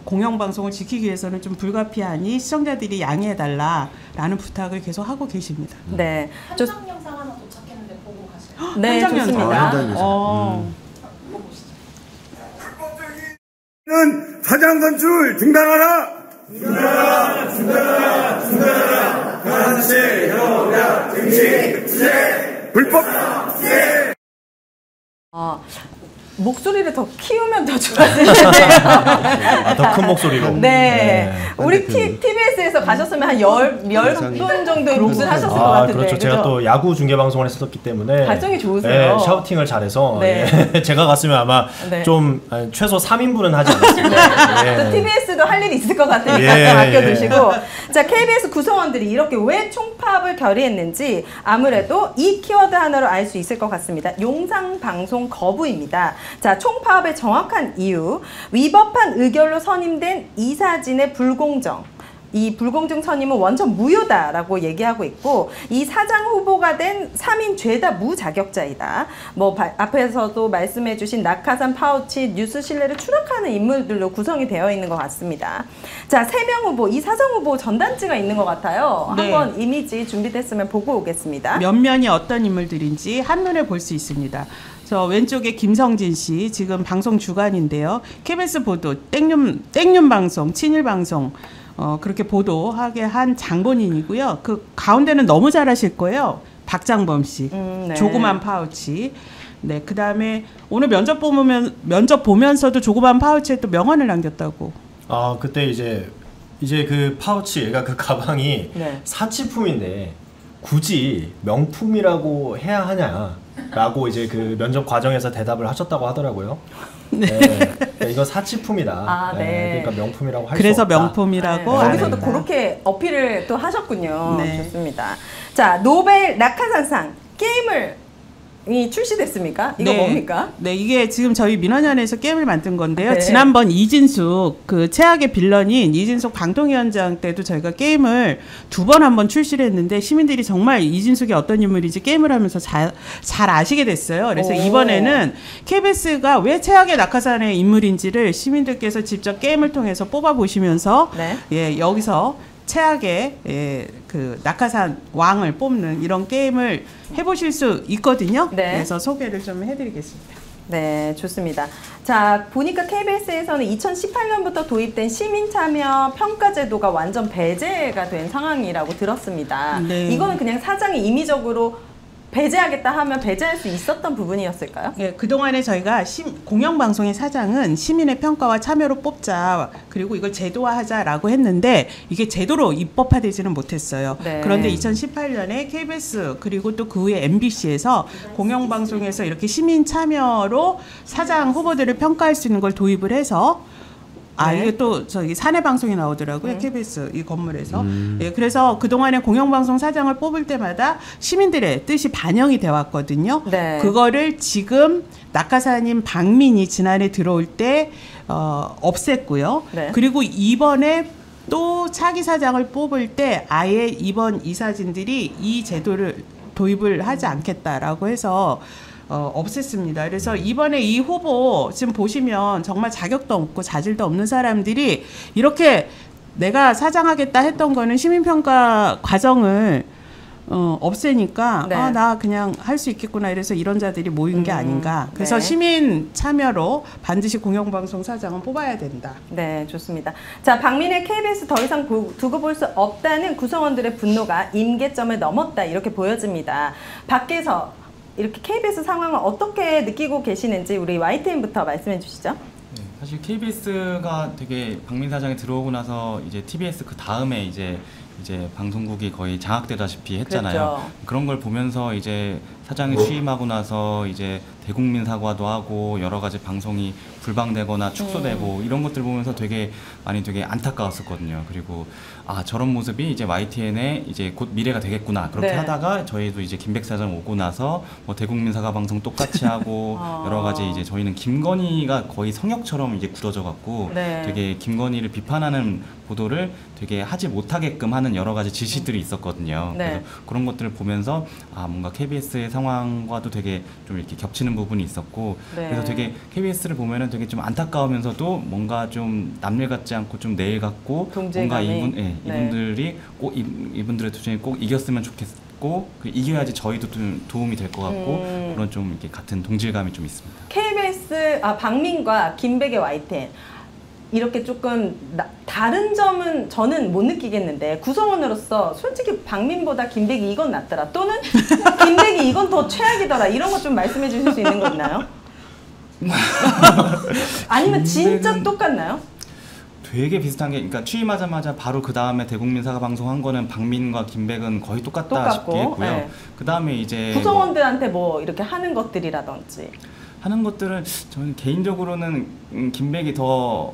공영방송을 지키기 위해서는 좀 불가피하니 시청자들이 양해해달라라는 부탁을 계속 하고 계십니다. 네. 현장 영상 하나 도착했는데 보고 가시죠. 네, 현장 영상. 좋습니다. 현장 영상. 는 사장 선출 중단하라! 중단하라! 간체, 협약, 정치, 투쟁, 불법! 목소리를 더 키우면 더 좋아질 텐데요. 더 큰 목소리로. 네. 우리 그 TBS에서 가셨으면 한 10분 정도의 목소리 하셨을 것 같은데. 그렇죠. 그죠? 제가 또 야구 중계 방송을 했었기 때문에 발성이 좋으세요. 네, 샤우팅을 잘해서 네. 제가 갔으면 아마 네. 좀 최소 3인분은 하지 않았을까. 네. 또 TBS도 할 일이 있을 것 같으니까 예, 좀 아껴두시고. 자, KBS 구성원들이 이렇게 왜 총파업을 결의했는지 아무래도 이 키워드 하나로 알 수 있을 것 같습니다. 용상 방송 거부입니다. 자, 총파업의 정확한 이유, 위법한 의결로 선임된 이사진의 불공정. 이 불공정 선임은 원천 무효다라고 얘기하고 있고 이 사장 후보가 된 3인 죄다 무자격자이다. 뭐 앞에서도 말씀해 주신 낙하산 파우치 뉴스 신뢰를 추락하는 인물들로 구성이 되어 있는 것 같습니다. 자, 3명 후보, 이 사장 후보 전단지가 있는 것 같아요. 네. 한번 이미지 준비됐으면 보고 오겠습니다. 면면이 어떤 인물들인지 한눈에 볼 수 있습니다. 저 왼쪽에 김성진 씨 지금 방송 주간인데요. KBS 보도 땡뇽 방송, 친일 방송 그렇게 보도하게 한 장본인이고요. 그 가운데는 너무 잘하실 거예요. 박장범 씨, 네. 조그만 파우치. 네, 그 다음에 오늘 면접 보면서도 조그만 파우치에 또 명언을 남겼다고. 그때 이제 그 파우치, 그러니까 그 가방이 네. 사치품인데 굳이 명품이라고 해야 하냐라고 이제 그 면접 과정에서 대답을 하셨다고 하더라고요. 네. 이건 사치품이다. 네. 그러니까 명품이라고 할 수 없다. 그래서 명품이라고. 네, 거기서도 그렇게 어필을 또 하셨군요. 네. 좋습니다. 자, 노벨 낙하산상 게임이 출시됐습니까? 이거 뭡니까? 네, 이게 지금 저희 민원연에서 게임을 만든 건데요. 네. 지난번 이진숙 그 최악의 빌런인 이진숙 방통위원장 때도 저희가 게임을 2번 한번 출시를 했는데 시민들이 정말 이진숙이 어떤 인물인지 게임을 하면서 잘 아시게 됐어요. 그래서 이번에는 KBS가 왜 최악의 낙하산의 인물인지를 시민들께서 직접 게임을 통해서 뽑아 보시면서 네. 여기서 최악의 그 낙하산 왕을 뽑는 이런 게임을 해보실 수 있거든요. 네. 그래서 소개를 좀 해드리겠습니다. 네, 좋습니다. 자, 보니까 KBS에서는 2018년부터 도입된 시민 참여 평가 제도가 완전 배제가 된 상황이라고 들었습니다. 네. 이거는 그냥 사장이 임의적으로 배제하겠다 하면 배제할 수 있었던 부분이었을까요? 예, 그동안에 저희가 공영방송의 사장은 시민의 평가와 참여로 뽑자, 그리고 이걸 제도화하자라고 했는데 이게 제도로 입법화되지는 못했어요. 네. 그런데 2018년에 KBS 그리고 또 그 후에 MBC에서 공영방송에서 이렇게 시민 참여로 사장 후보들을 평가할 수 있는 걸 도입을 해서 이게 또 저기 사내 방송이 나오더라고요. KBS 이 건물에서. 예, 그래서 그동안에 공영방송 사장을 뽑을 때마다 시민들의 뜻이 반영이 돼 왔거든요. 네. 그거를 지금 낙하산인 박민이 지난해 들어올 때 없앴고요. 네. 그리고 이번에 또 차기 사장을 뽑을 때 아예 이번 이사진들이 이 제도를 도입을 하지 않겠다라고 해서 없앴습니다. 그래서 이번에 이 후보 지금 보시면 정말 자격도 없고 자질도 없는 사람들이 이렇게 내가 사장하겠다 했던 거는 시민평가 과정을 없애니까 네. 나 그냥 할 수 있겠구나 이래서 이런 자들이 모인 게 아닌가. 그래서 네. 시민 참여로 반드시 공영방송 사장은 뽑아야 된다. 네, 좋습니다. 자, 박민의 KBS 더 이상 두고 볼 수 없다는 구성원들의 분노가 임계점을 넘었다 이렇게 보여집니다. 밖에서 이렇게 KBS 상황을 어떻게 느끼고 계시는지 우리 YTN부터 말씀해 주시죠. 네, 사실 KBS가 되게 박민 사장이 들어오고 나서 이제 TBS 그 다음에 이제 방송국이 거의 장악되다시피 했잖아요. 그렇죠. 그런 걸 보면서 이제 사장이 취임하고 나서 이제 대국민 사과도 하고 여러 가지 방송이 불방되거나 축소되고 이런 것들 보면서 되게 안타까웠었거든요. 그리고 저런 모습이 이제 YTN의 이제 곧 미래가 되겠구나 그렇게 네. 하다가 저희도 이제 김백 사장 오고 나서 뭐 대국민 사과 방송 똑같이 하고 여러 가지 이제 저희는 김건희가 거의 성역처럼 이제 굳어져 갖고 네. 되게 김건희를 비판하는 보도를 되게 하지 못하게끔 하는 여러 가지 지시들이 있었거든요. 네. 그래서 그런 것들을 보면서 뭔가 KBS의 상황과도 되게 좀 이렇게 겹치는 부분이 있었고 네. 그래서 되게 KBS를 보면은 되게 좀 안타까우면서도 뭔가 좀 남일 같지 않고 좀 내일 같고 뭔가 동질감이. 이분들이 꼭 이분들의 도전이 꼭 이겼으면 좋겠고 이겨야지 저희도 좀 도움이 될 것 같고 그런 좀 이렇게 같은 동질감이 좀 있습니다. KBS 박민과 김백의 YTN 이렇게 조금 다른 점은 저는 못 느끼겠는데 구성원으로서 솔직히 박민보다 김백이 이건 낫더라 또는 김백이 이건 더 최악이더라 이런 것 좀 말씀해 주실 수 있는 거 있나요? 아니면 진짜 똑같나요? 되게 비슷한 게 그러니까 취임하자마자 바로 그 다음에 대국민 사과 방송 한 거는 박민과 김백은 거의 똑같다시피 했고요. 네. 그 다음에 이제 구성원들한테 뭐 이렇게 하는 것들이라든지 하는 것들은 저는 개인적으로는 김백이 더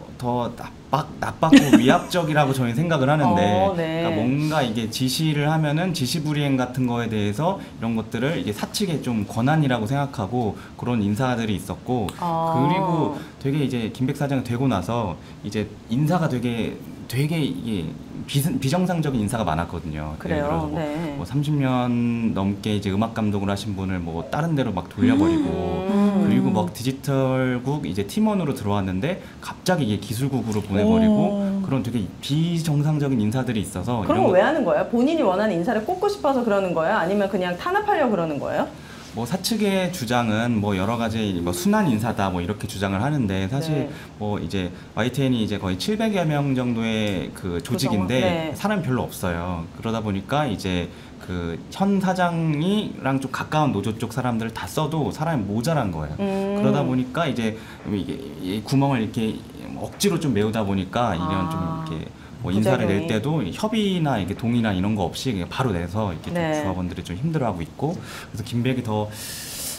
나빴고 위압적이라고 저는 생각을 하는데 네. 그러니까 뭔가 이게 지시를 하면은 지시불이행 같은 거에 대해서 이런 것들을 이게 사측의 좀 권한이라고 생각하고 그런 인사들이 있었고 그리고 되게 이제 김백 사장이 되고 나서 이제 인사가 되게 이게 비정상적인 인사가 많았거든요. 그래요. 예를 들어서 네. 뭐 30년 넘게 이제 음악 감독을 하신 분을 뭐 다른 데로 막 돌려버리고 그리고 막 디지털국 이제 팀원으로 들어왔는데 갑자기 이게 기술국으로 보내버리고 그런 되게 비정상적인 인사들이 있어서 그런 거 왜 하는 거예요? 본인이 원하는 인사를 꼽고 싶어서 그러는 거예요? 아니면 그냥 탄압하려고 그러는 거예요? 뭐 사측의 주장은 뭐 여러 가지 뭐 순환 인사다 뭐 이렇게 주장을 하는데 사실 네. 뭐 이제 YTN이 이제 거의 700여 명 정도의 그 조직인데 네. 사람이 별로 없어요. 그러다 보니까 이제 그 현 사장이랑 좀 가까운 노조 쪽 사람들을 다 써도 사람이 모자란 거예요. 그러다 보니까 이제 이게 이 구멍을 이렇게 억지로 좀 메우다 보니까 이런 좀 이렇게 뭐 인사를 낼 때도 협의나 이게 동의나 이런 거 없이 그냥 바로 내서 이렇게 네. 좀 조합원들이 좀 힘들어하고 있고 그래서 김백이 더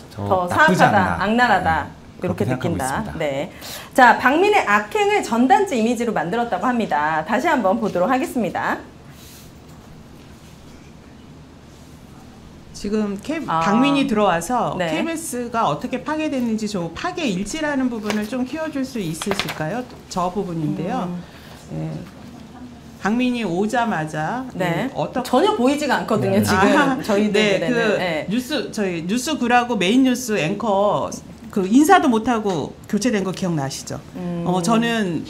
사악하다, 나쁘지 않나. 악랄하다 그렇게 이렇게 생각하고 느낀다. 있습니다. 네. 자, 박민의 악행을 전단지 이미지로 만들었다고 합니다. 다시 한번 보도록 하겠습니다. 지금 박민이 들어와서 네. KBS가 어떻게 파괴됐는지 저 파괴 일지라는 부분을 좀 키워줄 수 있으실까요? 저 부분인데요. 네. 박민이 오자마자 네. 전혀 보이지가 않거든요. 지금 저희들에는. 저희 뉴스9라고 메인 뉴스 앵커 그 인사도 못하고 교체된 거 기억나시죠? 저는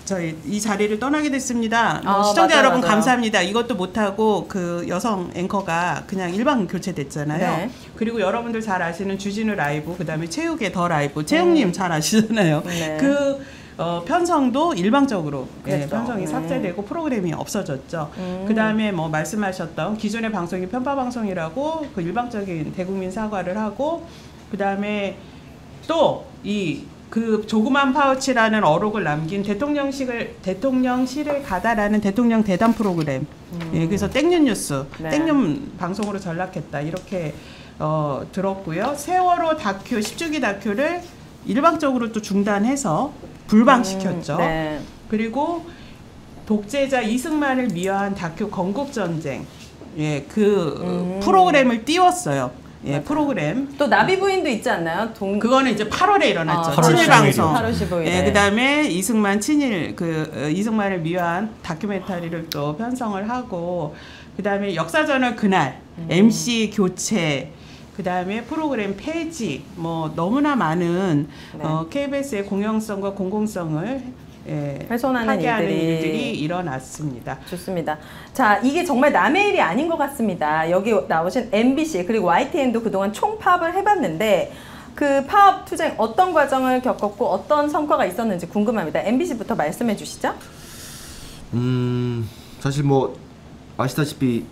저희 이 자리를 떠나게 됐습니다. 시청자 여러분 감사합니다. 이것도 못하고 그 여성 앵커가 그냥 일반 교체됐잖아요. 네. 그리고 여러분들 잘 아시는 주진우 라이브, 그다음에 체육의 더 라이브, 체육님 잘 아시잖아요. 네. 그 편성도 일방적으로 편성이 네. 삭제되고 프로그램이 없어졌죠. 그다음에 뭐 말씀하셨던 기존의 방송이 편파 방송이라고 그 일방적인 대국민 사과를 하고 그다음에 또 그 조그만 파우치라는 어록을 남긴 대통령실을 가다라는 대통령 대담 프로그램. 그래서 땡뉴 뉴스, 네. 땡뉴 방송으로 전락했다 이렇게 들었고요. 세월호 다큐 10주기 다큐를 일방적으로 또 중단해서 불방시켰죠. 네. 그리고 독재자 이승만을 미화한 다큐 건국전쟁, 그 프로그램을 띄웠어요. 프로그램. 또 나비 부인도 있지 않나요? 그거는 이제 8월에 일어났죠. 8월 친일 방송. 8월 15일. 그다음에 이승만 이승만을 위한 다큐멘터리를 또 편성을 하고 그다음에 역사저널 그날 MC 교체 그다음에 프로그램 폐지 뭐 너무나 많은 KBS의 공영성과 공공성을 훼손하는 파괴하는 일들이 일어났습니다. 좋습니다. 자, 이게 정말 남의 일이 아닌 것 같습니다. 여기 나오신 MBC 그리고 YTN도 그동안 총파업을 해봤는데 그 파업 투쟁 어떤 과정을 겪었고 어떤 성과가 있었는지 궁금합니다. MBC부터 말씀해 주시죠. 사실 뭐 아시다시피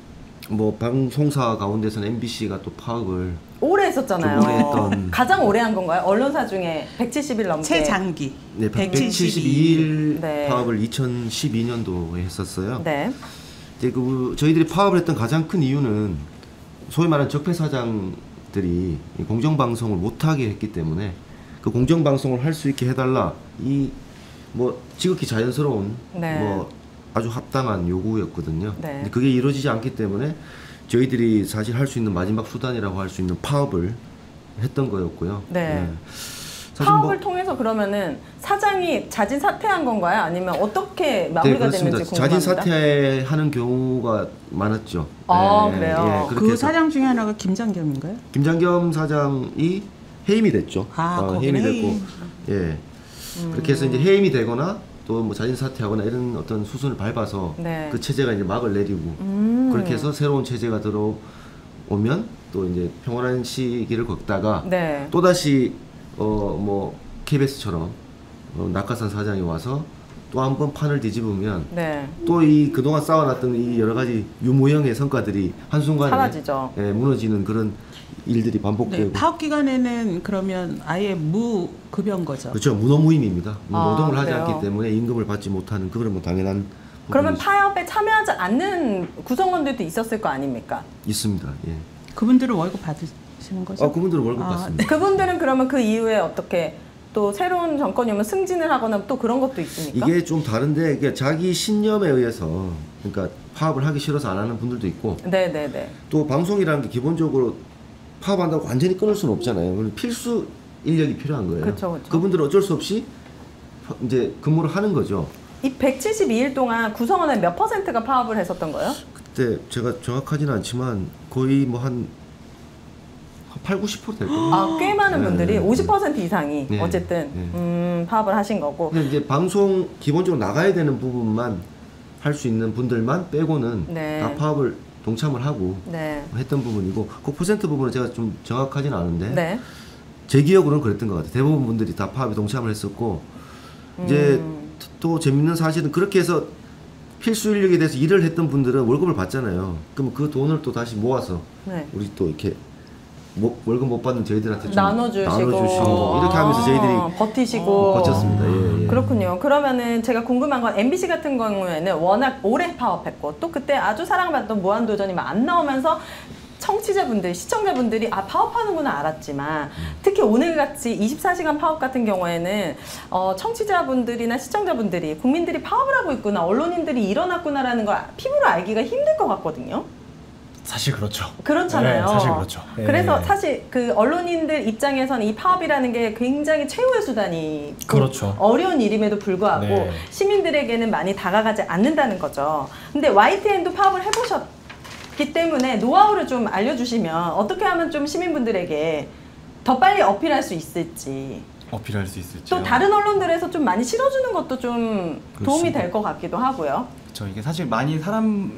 뭐 방송사 가운데서는 MBC가 또 파업을 오래 했었잖아요. 좀 오래 했던 가장 오래 한 건가요? 언론사 중에 170일 넘게. 최장기. 네, 172일 네. 파업을 2012년도에 했었어요. 네. 이제 저희들이 파업을 했던 가장 큰 이유는 소위 말하는 적폐 사장들이 공정방송을 못하게 했기 때문에 그 공정방송을 할 수 있게 해달라, 이 뭐 지극히 자연스러운 네. 뭐 아주 합당한 요구였거든요. 네. 근데 그게 이루어지지 않기 때문에 저희들이 사실 할 수 있는 마지막 수단이라고 할 수 있는 파업을 했던 거였고요. 네. 사실 파업을 통해서 그러면은 사장이 자진 사퇴한 건가요? 아니면 어떻게 마무리가 됐는지 궁금합니다. 자진 사퇴하는 경우가 많았죠. 아, 그래요? 그렇게 그 해서 사장 중에 하나가 김장겸인가요? 김장겸 사장이 해임이 됐죠. 거기는 해임이 됐고, 예. 그렇게 해서 이제 해임이 되거나 또 뭐 자진 사퇴하거나 이런 어떤 수순을 밟아서 네. 그 체제가 이제 막을 내리고 그렇게 해서 새로운 체제가 들어오면 또 이제 평온한 시기를 걷다가 네. 또 다시 뭐 KBS처럼 낙하산 사장이 와서 또 한 번 판을 뒤집으면 네. 또 이 그동안 쌓아놨던 이 여러 가지 유무형의 성과들이 한순간에 사라지죠. 무너지는 그런 일들이 반복되고. 네, 파업 기간에는 그러면 아예 무급여인 거죠. 그렇죠. 무노무임입니다. 노동을 하지 그래요? 않기 때문에 임금을 받지 못하는 그런 뭐 당연한 그러면 부분이죠. 파업에 참여하지 않는 구성원들도 있었을 거 아닙니까? 있습니다. 예. 그분들은 월급 받으시는 거죠? 그분들은 월급 받습니다. 그분들은 그러면 그 이후에 어떻게 또 새로운 정권이 오면 승진을 하거나 또 그런 것도 있습니까? 이게 좀 다른데 이게 자기 신념에 의해서, 그러니까 파업을 하기 싫어서 안 하는 분들도 있고, 네네네. 또 방송이라는 게 기본적으로 파업한다고 완전히 끊을 수는 없잖아요. 필수 인력이 필요한 거예요. 그쵸. 그분들은 어쩔 수 없이 이제 근무를 하는 거죠. 이 172일 동안 구성원의 몇 %가 파업을 했었던 거예요? 그때 제가 정확하지는 않지만 거의 뭐 한 8, 90% 될 거예요. 꽤 많은 네, 분들이 네. 50% 이상이 네, 어쨌든 파업을 하신 거고. 근데 이제 방송 기본적으로 나가야 되는 부분만 할 수 있는 분들만 빼고는 네. 다 파업을 동참을 하고 네. 했던 부분이고, 그 퍼센트 부분은 제가 좀 정확하지는 않은데 네. 제 기억으로는 그랬던 것 같아요. 대부분 분들이 다 파업에 동참을 했었고, 이제 또 재밌는 사실은 그렇게 해서 필수 인력에 대해서 일을 했던 분들은 월급을 받잖아요. 그럼 그 돈을 또 다시 모아서 네. 우리 또 이렇게 월급 못 받는 저희들한테 좀 나눠주시고 이렇게 하면서 저희들이 버티시고 버텼습니다. 예, 예. 그렇군요. 그러면은 제가 궁금한 건 MBC 같은 경우에는 워낙 오래 파업했고 또 그때 아주 사랑받던 무한도전이 막 안 나오면서 청취자분들, 시청자분들이 파업하는구나 알았지만, 특히 오늘같이 24시간 파업 같은 경우에는 청취자분들이나 시청자분들이, 국민들이 파업을 하고 있구나, 언론인들이 일어났구나라는 걸 피부로 알기가 힘들 것 같거든요. 사실 그렇죠. 그렇잖아요. 네, 사실 그렇죠. 네. 그래서 사실 그 언론인들 입장에서는 이 파업이라는 게 굉장히 최후의 수단이 그렇죠. 어려운 일임에도 불구하고 네. 시민들에게는 많이 다가가지 않는다는 거죠. 근데 YTN도 파업을 해보셨기 때문에 노하우를 좀 알려주시면 어떻게 하면 좀 시민분들에게 더 빨리 어필할 수 있을지, 어필할 수 있을지. 또 다른 언론들에서 좀 많이 실어주는 것도 좀 도움이 될 것 같기도 하고요. 이게 사실 많이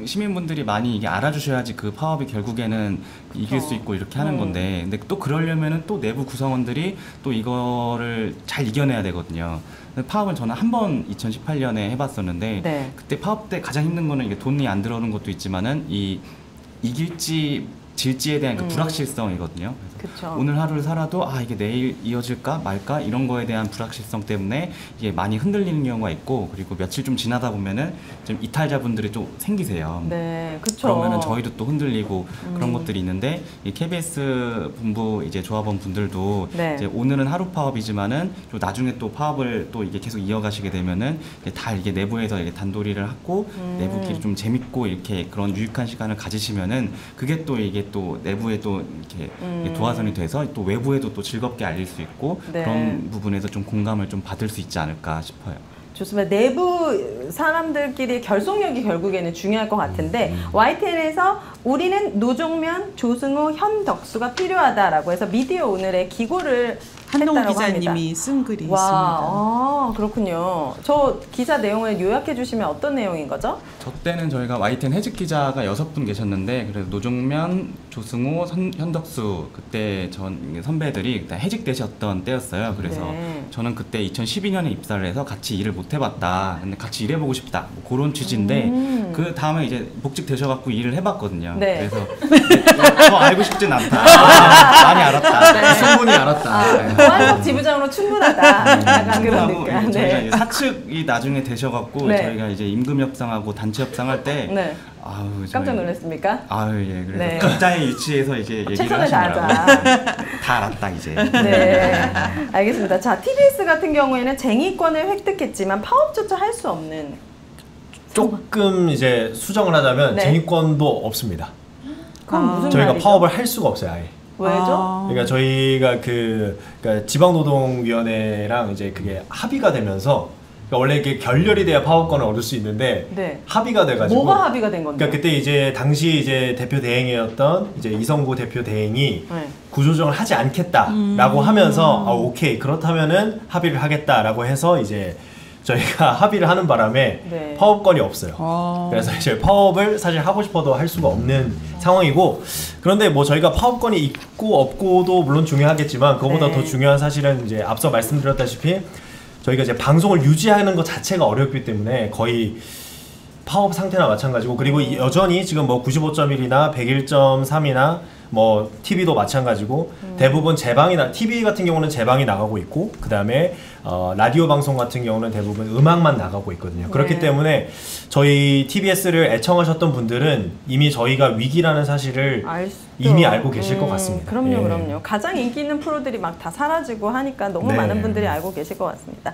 시민분들이 많이 이게 알아주셔야지 그 파업이 결국에는 이길 수 있고 이렇게 하는 건데, 근데 또 그러려면은 또 내부 구성원들이 또 이거를 잘 이겨내야 되거든요. 근데 파업은 저는 한 번 2018년에 해봤었는데, 네. 그때 파업 때 가장 힘든 거는 이게 돈이 안 들어오는 것도 있지만은 이길지 질지에 대한 그 불확실성이거든요. 그쵸. 오늘 하루를 살아도 이게 내일 이어질까 말까 이런 거에 대한 불확실성 때문에 이게 많이 흔들리는 경우가 있고, 그리고 며칠 좀 지나다 보면은 좀 이탈자분들이 좀 생기세요. 네, 그렇죠. 그러면은 저희도 또 흔들리고 그런 것들이 있는데, 이 KBS 본부 이제 조합원 분들도 네. 이제 오늘은 하루 파업이지만은 또 나중에 또 파업을 또 이게 계속 이어가시게 되면은 다 이게 내부에서 이게 단도리를 하고 내부끼리 좀 재밌고 이렇게 그런 유익한 시간을 가지시면은 그게 또 이게 또 내부에 또 이렇게 도화선이 돼서 또 외부에도 또 즐겁게 알릴 수 있고, 네. 그런 부분에서 좀 공감을 좀 받을 수 있지 않을까 싶어요. 좋습니다. 내부 사람들끼리 결속력이 결국에는 중요할 것 같은데, YTN에서 우리는 노종면, 조승우, 현덕수가 필요하다라고 해서 미디어 오늘의 기고를 한동훈 했다라고 기자님이 합니다. 쓴 글이 와, 있습니다. 그렇군요. 저 기사 내용을 요약해 주시면 어떤 내용인 거죠? 저 때는 저희가 YTN 해직 기자가 6분 계셨는데 그래서 노종면, 조승호, 현덕수 그때 전 선배들이 그때 해직되셨던 때였어요. 그래서 네. 저는 그때 2012년에 입사를 해서 같이 일을 못 해봤다. 근데 같이 일해보고 싶다. 뭐 그런 취지인데 그 다음에 이제 복직 되셔갖고 일을 해봤거든요. 네. 그래서 더 알고 싶진 않다. 많이 알았다. 충분히 알았다. 보안석 지부장으로 충분하다. 약간 그런 느낌. 저희가 네. 이제 사측이 나중에 되셔갖고 네. 저희가 이제 임금 협상하고 단체 협상할 때 네. 아우, 깜짝 놀랐습니까? 아유 예 그래서 네. 각자의 위치에서 이제 얘기를 최선을 하시더라고요. 다하자. 다 알았다 이제. 네, 알겠습니다. 자, TBS 같은 경우에는 쟁의권을 획득했지만 파업조차 할 수 없는. 조금 이제 수정을 하자면 네. 쟁의권도 없습니다. 그럼 무슨 저희가 말이죠? 파업을 할 수가 없어요, 아예. 왜죠? 그러니까 저희가 그러니까 지방노동위원회랑 이제 그게 합의가 되면서 그러니까 원래 이게 결렬이 돼야 파업권을 얻을 수 있는데 네. 합의가 돼가지고 뭐가 합의가 된 건데? 그러니까 그때 이제 당시 이제 대표 대행이었던 이제 이성구 대표 대행이 네. 구조조정을 하지 않겠다라고 하면서 오케이 그렇다면은 합의를 하겠다라고 해서 이제 저희가 합의를 하는 바람에 네. 파업권이 없어요. 그래서 이제 파업을 사실 하고 싶어도 할 수가 없는 상황이고 그런데 뭐 저희가 파업권이 있고 없고도 물론 중요하겠지만 그거보다 네. 더 중요한 사실은 이제 앞서 말씀드렸다시피 저희가 이제 방송을 유지하는 것 자체가 어렵기 때문에 거의 파업 상태나 마찬가지고 그리고 여전히 지금 뭐 95.1이나 101.3이나 뭐 TV도 마찬가지고 대부분 재방이나 TV 같은 경우는 재방이 나가고 있고 그 다음에 라디오 방송 같은 경우는 대부분 음악만 나가고 있거든요. 그렇기 네. 때문에 저희 TBS를 애청하셨던 분들은 이미 저희가 위기라는 사실을 이미 알고 계실 것 같습니다. 그럼요, 예. 그럼요. 가장 인기 있는 프로들이 막 다 사라지고 하니까 너무 네. 많은 분들이 알고 계실 것 같습니다.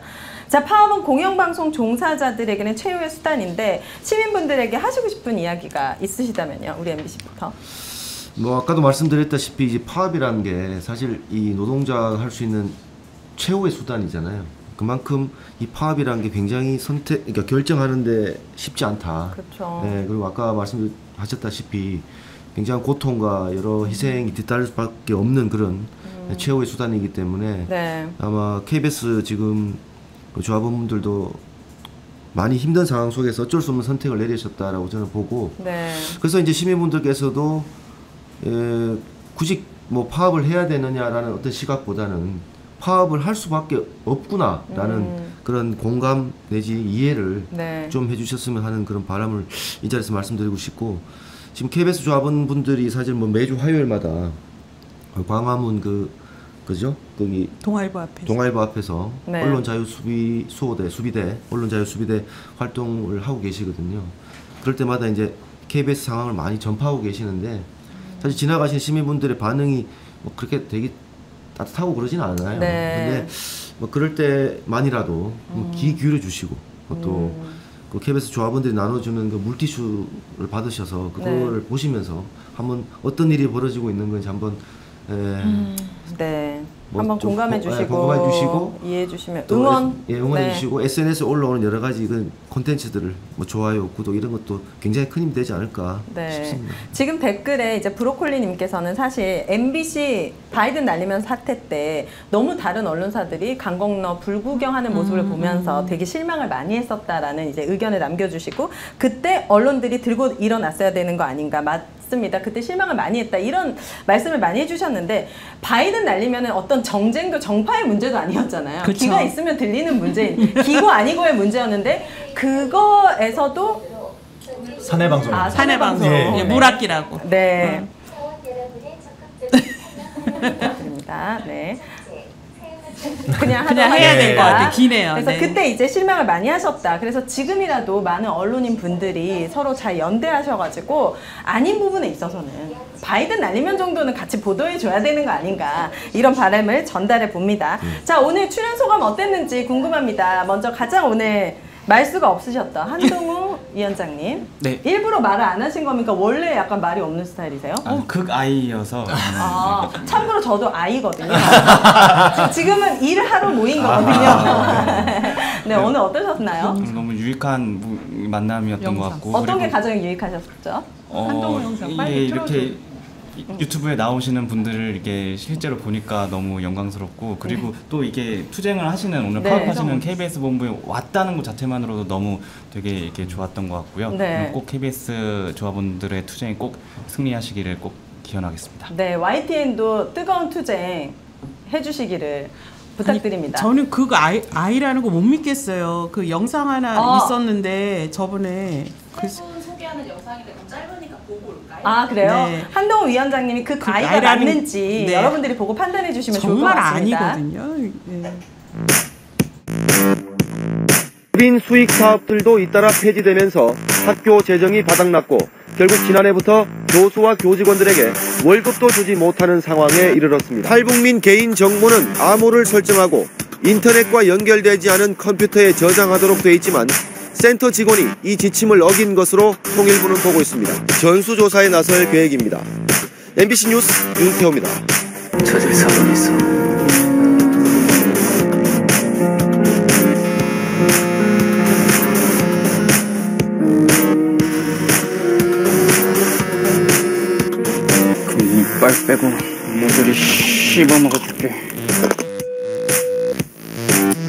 자, 파업은 공영방송 종사자들에게는 최후의 수단인데 시민분들에게 하시고 싶은 이야기가 있으시다면요, 우리 MBC부터. 뭐 아까도 말씀드렸다시피 이제 파업이라는 게 사실 이 노동자가 할 수 있는 최후의 수단이잖아요. 그만큼 이 파업이라는 게 굉장히 그러니까 결정하는데 쉽지 않다. 그렇죠. 네, 그리고 아까 말씀하셨다시피 굉장한 고통과 여러 희생이 뒤따를 수밖에 없는 그런 최후의 수단이기 때문에 네. 아마 KBS 지금 그 조합원분들도 많이 힘든 상황 속에서 어쩔 수 없는 선택을 내리셨다라고 저는 보고 네. 그래서 이제 시민분들께서도 굳이 뭐 파업을 해야 되느냐라는 어떤 시각보다는 파업을 할 수밖에 없구나라는 그런 공감 내지 이해를 네. 좀 해주셨으면 하는 그런 바람을 이 자리에서 말씀드리고 싶고 지금 KBS 조합원분들이 사실 뭐 매주 화요일마다 광화문 그죠? 거기 동아일보 앞에서 네. 수비대 언론자유수비대 활동을 하고 계시거든요. 그럴 때마다 이제 KBS 상황을 많이 전파하고 계시는데 사실 지나가신 시민분들의 반응이 뭐 그렇게 되게 따뜻하고 그러진 않아요. 네. 근데 뭐 그럴 때만이라도 귀 기울여 주시고 또 그 KBS 조합원들이 나눠주는 그 물티슈를 받으셔서 그거를 보시면서 한번 어떤 일이 벌어지고 있는 건지 한번 네. 뭐 한번 좀 공감해 주시고, 공감해 주시고 이해해 주시면 또 응원해 네. 주시고 SNS에 올라오는 여러 가지 그 콘텐츠들을 뭐 좋아요, 구독 이런 것도 굉장히 큰 힘이 되지 않을까 싶습니다. 지금 댓글에 이제 브로콜리님께서는 사실 MBC 바이든 날리면 사태 때 너무 다른 언론사들이 강건너 불구경하는 모습을 보면서 되게 실망을 많이 했었다라는 이제 의견을 남겨주시고 그때 언론들이 들고 일어났어야 되는 거 아닌가. 맞습니다. 그때 실망을 많이 했다. 이런 말씀을 많이 해주셨는데 바이든 날리면은 어떤 정쟁도 정파의 문제도 아니었잖아요. 그쵸. 귀가 있으면 들리는 문제인 기고 아니고의 문제였는데 그거에서도 사내방송. 사내방송. 네. 예, 물악기라고. 네. 부탁드립니다. 네. 그냥 해야 될 것 같아요. 기네요. 그래서 네. 그때 이제 실망을 많이 하셨다. 그래서 지금이라도 많은 언론인 분들이 서로 잘 연대하셔가지고 아닌 부분에 있어서는 바이든 날리면 정도는 같이 보도해 줘야 되는 거 아닌가 이런 바람을 전달해 봅니다. 자, 오늘 출연 소감 어땠는지 궁금합니다. 먼저 가장 오늘 말수가 없으셨던 한동훈 위원장님. 네. 일부러 말을 안 하신 겁니까? 원래 약간 말이 없는 스타일이세요? 극아이여서. 참고로 저도 아이거든요. 지금은 일하러 모인 거거든요. 네, 오늘 어떠셨나요? 너무 유익한 만남이었던 것 같고. 어떤 게 그리고 가장 유익하셨죠? 한동훈 영상 빨리 이게 이렇게 유튜브에 나오시는 분들을 이게 실제로 보니까 너무 영광스럽고 그리고 또 이게 투쟁을 하시는 오늘 네. 파업하시는 KBS 본부에 왔다는 것 자체만으로도 너무 되게 이렇게 좋았던 것 같고요. 네. 꼭 KBS 조합원들의 투쟁이 꼭 승리하시기를 꼭 기원하겠습니다. 네, YTN도 뜨거운 투쟁 해주시기를 부탁드립니다. 저는 그거 아이라는 거 못 믿겠어요. 그 영상 하나 있었는데 저번에 짧은 소개하는 영상인데 그럼 짧으니까 보고 올까요? 아 그래요? 네. 한동훈 위원장님이 그 아이가 아이라는- 맞는지 네. 여러분들이 보고 판단해 주시면 좋을 것 정말 같습니다. 아니거든요. 네. 법인 수익 사업들도 잇따라 폐지되면서 학교 재정이 바닥났고 결국 지난해부터 교수와 교직원들에게 월급도 주지 못하는 상황에 이르렀습니다. 탈북민 개인 정보는 암호를 설정하고 인터넷과 연결되지 않은 컴퓨터에 저장하도록 돼 있지만 센터 직원이 이 지침을 어긴 것으로 통일부는 보고 있습니다. 전수조사에 나설 계획입니다. MBC 뉴스 윤태호입니다. 저질 사건이 있어. 이빨 빼고 모조리 씹어먹어줄게.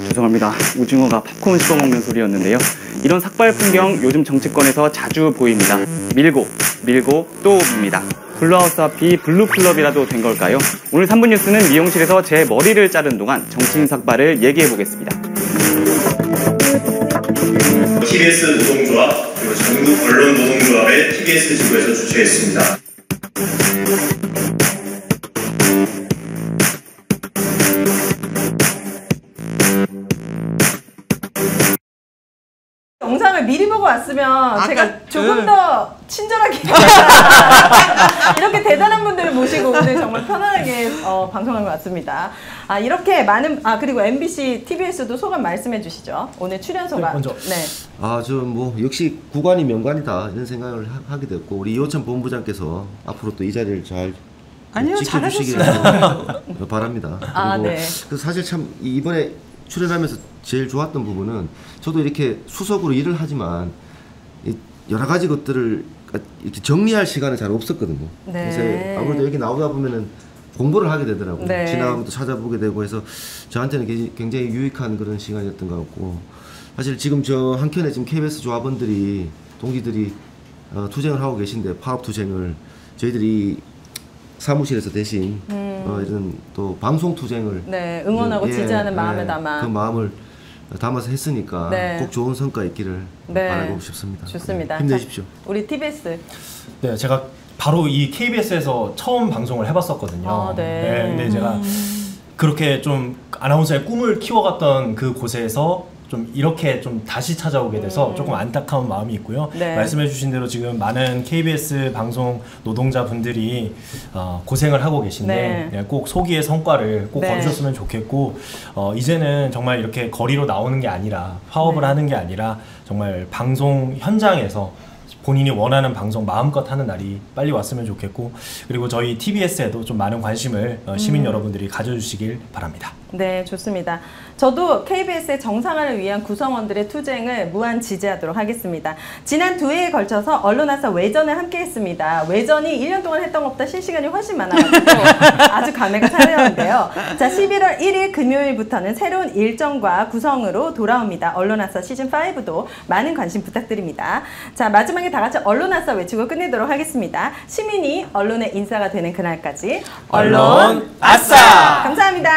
죄송합니다. 오징어가 팝콘 씹어먹는 소리였는데요. 이런 삭발 풍경 요즘 정치권에서 자주 보입니다. 밀고 또입니다. 블루하우스 앞이 블루클럽이라도 된 걸까요? 오늘 3분 뉴스는 미용실에서 제 머리를 자른 동안 정치인 삭발을 얘기해보겠습니다. TBS 노동조합 그리고 전국 언론 노동조합의 TBS 지부에서 주최했습니다. 영상을 미리 보고 왔으면 제가 조금 더 친절하게 이렇게 대단한 분들을 모시고 오늘 정말 편안하게 방송한 것 같습니다. 아 이렇게 많은 그리고 MBC, TBS도 소감 말씀해 주시죠. 오늘 출연 소감. 네, 먼저. 네. 저 뭐 역시 구관이 명관이다 이런 생각을 하게 됐고 우리 이호찬 본부장께서 앞으로 또 이 자리를 잘 아니요, 지켜주시기를 바랍니다. 그리고 네. 사실 참 이번에 출연하면서 제일 좋았던 부분은 저도 이렇게 수석으로 일을 하지만 여러 가지 것들을 이렇게 정리할 시간이 잘 없었거든요. 네. 그래서 아무래도 여기 나오다 보면은 공부를 하게 되더라고요. 네. 지나가면 또 찾아보게 되고 해서 저한테는 굉장히 유익한 그런 시간이었던 것 같고 사실 지금 저 한켠에 지금 KBS 조합원들이 동기들이 투쟁을 하고 계신데 파업 투쟁을 저희들이 사무실에서 대신 이런 또 방송 투쟁을 응원하고 지지하는 마음을 담아 그 마음을 담아서 했으니까 꼭 좋은 성과 있기를 바라고 싶습니다. 좋습니다. 힘내십시오. 우리 TBS. 네, 제가 바로 이 KBS에서 처음 방송을 해봤었거든요. 네. 근데 제가 그렇게 좀 아나운서의 꿈을 키워갔던 그 곳에서 좀 이렇게 좀 다시 찾아오게 돼서 조금 안타까운 마음이 있고요. 네. 말씀해주신 대로 지금 많은 KBS 방송 노동자분들이 고생을 하고 계신데 꼭 소기의 성과를 꼭 거두셨으면 좋겠고 이제는 정말 이렇게 거리로 나오는 게 아니라 파업을 하는 게 아니라 정말 방송 현장에서 본인이 원하는 방송 마음껏 하는 날이 빨리 왔으면 좋겠고 그리고 저희 TBS에도 좀 많은 관심을 시민 여러분들이 가져주시길 바랍니다. 네, 좋습니다. 저도 KBS의 정상화를 위한 구성원들의 투쟁을 무한 지지하도록 하겠습니다. 지난 2회에 걸쳐서 언론아사 외전을 함께 했습니다. 외전이 1년 동안 했던 것보다 실시간이 훨씬 많아가지고 아주 감회가 살려는데요. 자, 11월 1일 금요일부터는 새로운 일정과 구성으로 돌아옵니다. 언론아사 시즌5도 많은 관심 부탁드립니다. 자, 마지막에 다 같이 언론아사 외치고 끝내도록 하겠습니다. 시민이 언론의 인싸가 되는 그날까지 언론 아싸! 감사합니다.